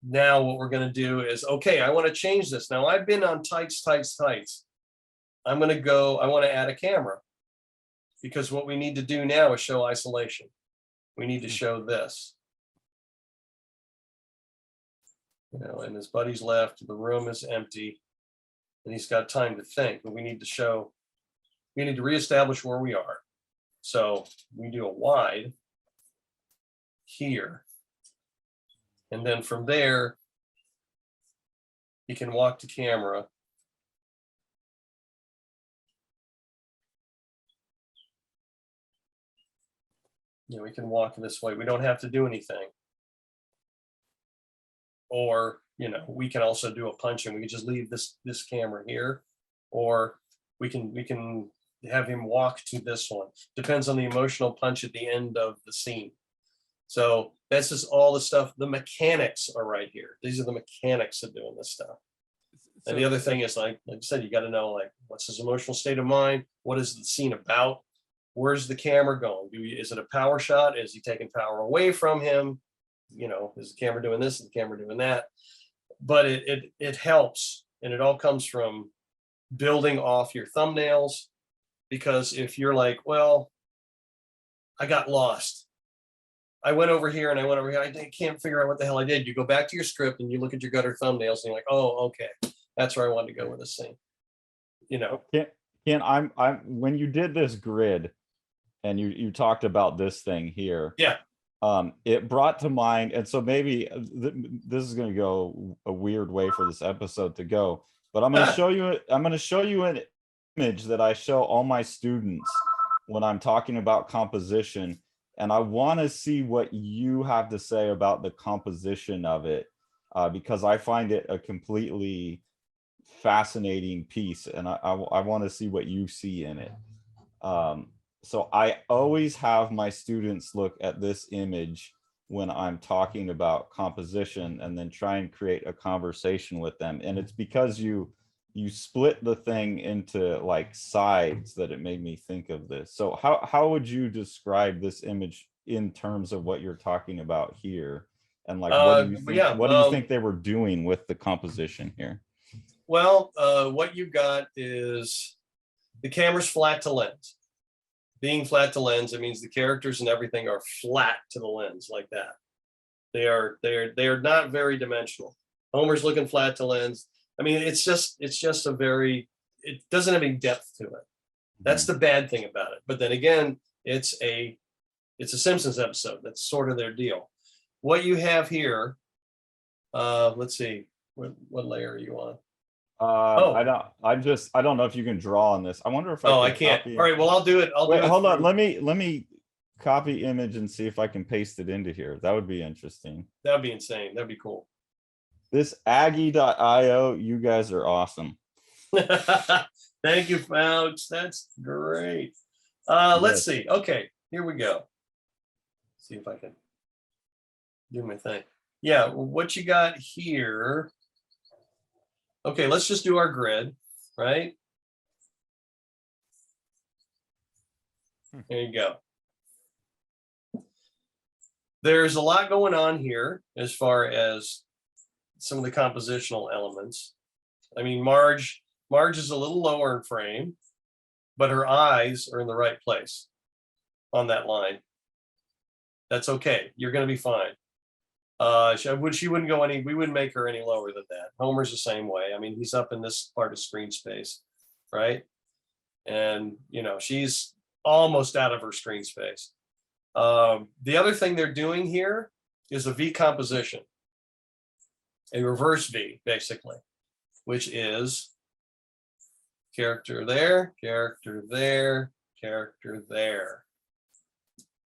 Speaker 1: now what we're going to do is, okay, I want to change this. Now I've been on tights. I'm going to go, I want to add a camera, because what we need to do now is show isolation. We need to show this. And his buddy's left, the room is empty, and he's got time to think, but we need to reestablish where we are. So we do a wide here. And then from there, he can walk to camera. We can walk this way. We don't have to do anything. Or, we can also do a punch, and we can just leave this camera here. Or we can have him walk to this one. Depends on the emotional punch at the end of the scene. So that's just all the stuff. The mechanics are right here. These are the mechanics of doing this stuff. And the other thing is, like I said, you got to know, like, what's his emotional state of mind? What is the scene about? Where's the camera going? Is it a power shot? Is he taking power away from him? Is the camera doing this? Is the camera doing that? But it helps, and it all comes from building off your thumbnails. Because if you're like, well, I got lost, I went over here and I went over here, I can't figure out what the hell I did. You go back to your script and you look at your gutter thumbnails and you're like, oh, okay, that's where I wanted to go with this scene.
Speaker 2: I'm when you did this grid and you talked about this thing here.
Speaker 1: Yeah.
Speaker 2: It brought to mind, and so maybe this is going to go a weird way for this episode to go, but I'm going to show you. I'm going to show you an image that I show all my students when I'm talking about composition, and I want to see what you have to say about the composition of it, because I find it a completely fascinating piece, and I want to see what you see in it. so I always have my students look at this image when I'm talking about composition and then try and create a conversation with them. And it's because you split the thing into like sides that it made me think of this. So how would you describe this image in terms of what you're talking about here? And like, what do you think, what do you think they were doing with the composition here?
Speaker 1: Well, what you got is the camera's flat to lens. Being flat to lens, it means the characters and everything are flat to the lens like that. They are not very dimensional. Homer's looking flat to lens. I mean, it's just a very, it doesn't have any depth to it. That's the bad thing about it. But then again, it's a Simpsons episode. That's sort of their deal. What you have here, let's see, what layer are you on?
Speaker 2: I don't know if you can draw on this. I wonder if
Speaker 1: I can't. All right, well, I'll do it.
Speaker 2: Wait, hold on. Let me copy image and see if I can paste it into here. That would be interesting.
Speaker 1: That'd be insane. That'd be cool.
Speaker 2: This Aggie.io, you guys are awesome.
Speaker 1: Thank you, folks. That's great. Let's see. Okay, here we go. See if I can do my thing. Yeah, what you got here. Okay, let's just do our grid, right? There you go. There's a lot going on here as far as some of the compositional elements. I mean, Marge is a little lower in frame, but her eyes are in the right place on that line. That's okay. You're going to be fine. She wouldn't go we wouldn't make her any lower than that. Homer's the same way. I mean, he's up in this part of screen space, right? And, you know, she's almost out of her screen space. The other thing they're doing here is a V composition, a reverse V, basically, which is character there, character there, character there.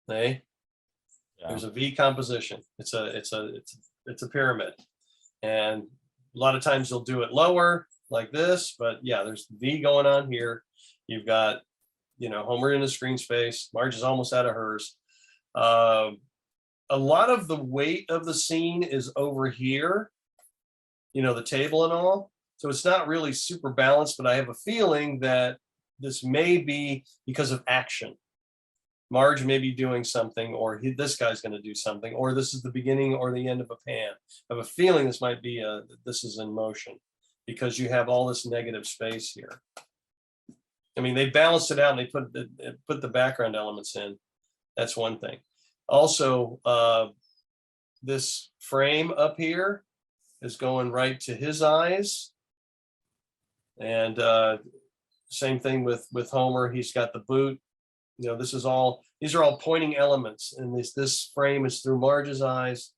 Speaker 1: Okay? Yeah. There's a V composition. It's a pyramid, and a lot of times you'll do it lower like this, but yeah, there's V going on here. You've got, you know, Homer in his screen space. Marge is almost out of hers. A lot of the weight of the scene is over here, you know, the table and all. So it's not really super balanced, but I have a feeling that this may be because of action. Marge may be doing something, or this guy's going to do something, or this is the beginning or the end of a pan. I have a feeling this might be this is in motion because you have all this negative space here. I mean, they balanced it out and they put the background elements in. That's one thing. Also, this frame up here is going right to his eyes, and same thing with Homer. He's got the boot. You know, these are all pointing elements, and this frame is through Marge's eyes.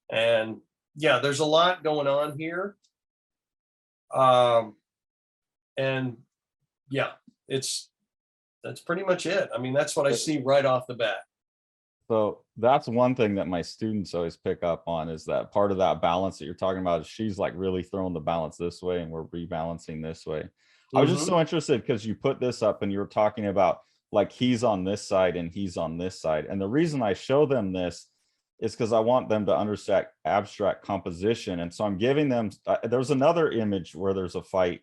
Speaker 1: And yeah, there's a lot going on here. And yeah, that's pretty much it. I mean, that's what I see right off the bat.
Speaker 2: So that's one thing that my students always pick up on, is that part of that balance that you're talking about is she's like really throwing the balance this way and we're rebalancing this way. I was just so interested because you put this up and you were talking about like he's on this side and he's on this side. And the reason I show them this is because I want them to understand abstract composition. And so I'm giving them, there's another image where there's a fight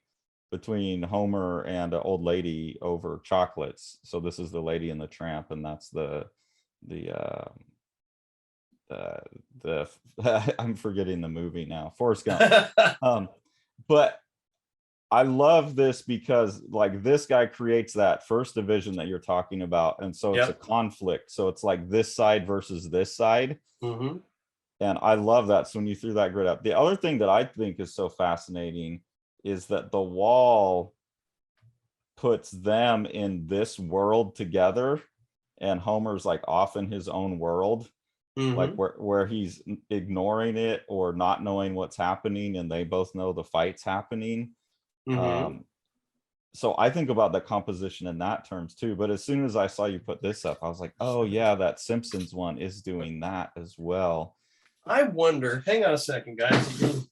Speaker 2: between Homer and an old lady over chocolates. So this is the Lady and the Tramp, and that's the I'm forgetting the movie now, Forrest Gump. But I love this because like this guy creates that first division that you're talking about, and so it's a conflict. So it's like this side versus this side. And I love that. So when you threw that grid up, the other thing that I think is so fascinating is that the wall puts them in this world together, and Homer's like off in his own world, like where he's ignoring it or not knowing what's happening, and they both know the fight's happening. So I think about the composition in that terms too. But as soon as I saw you put this up, I was like, oh yeah, that Simpsons one is doing that as well.
Speaker 1: I wonder, hang on a second, guys.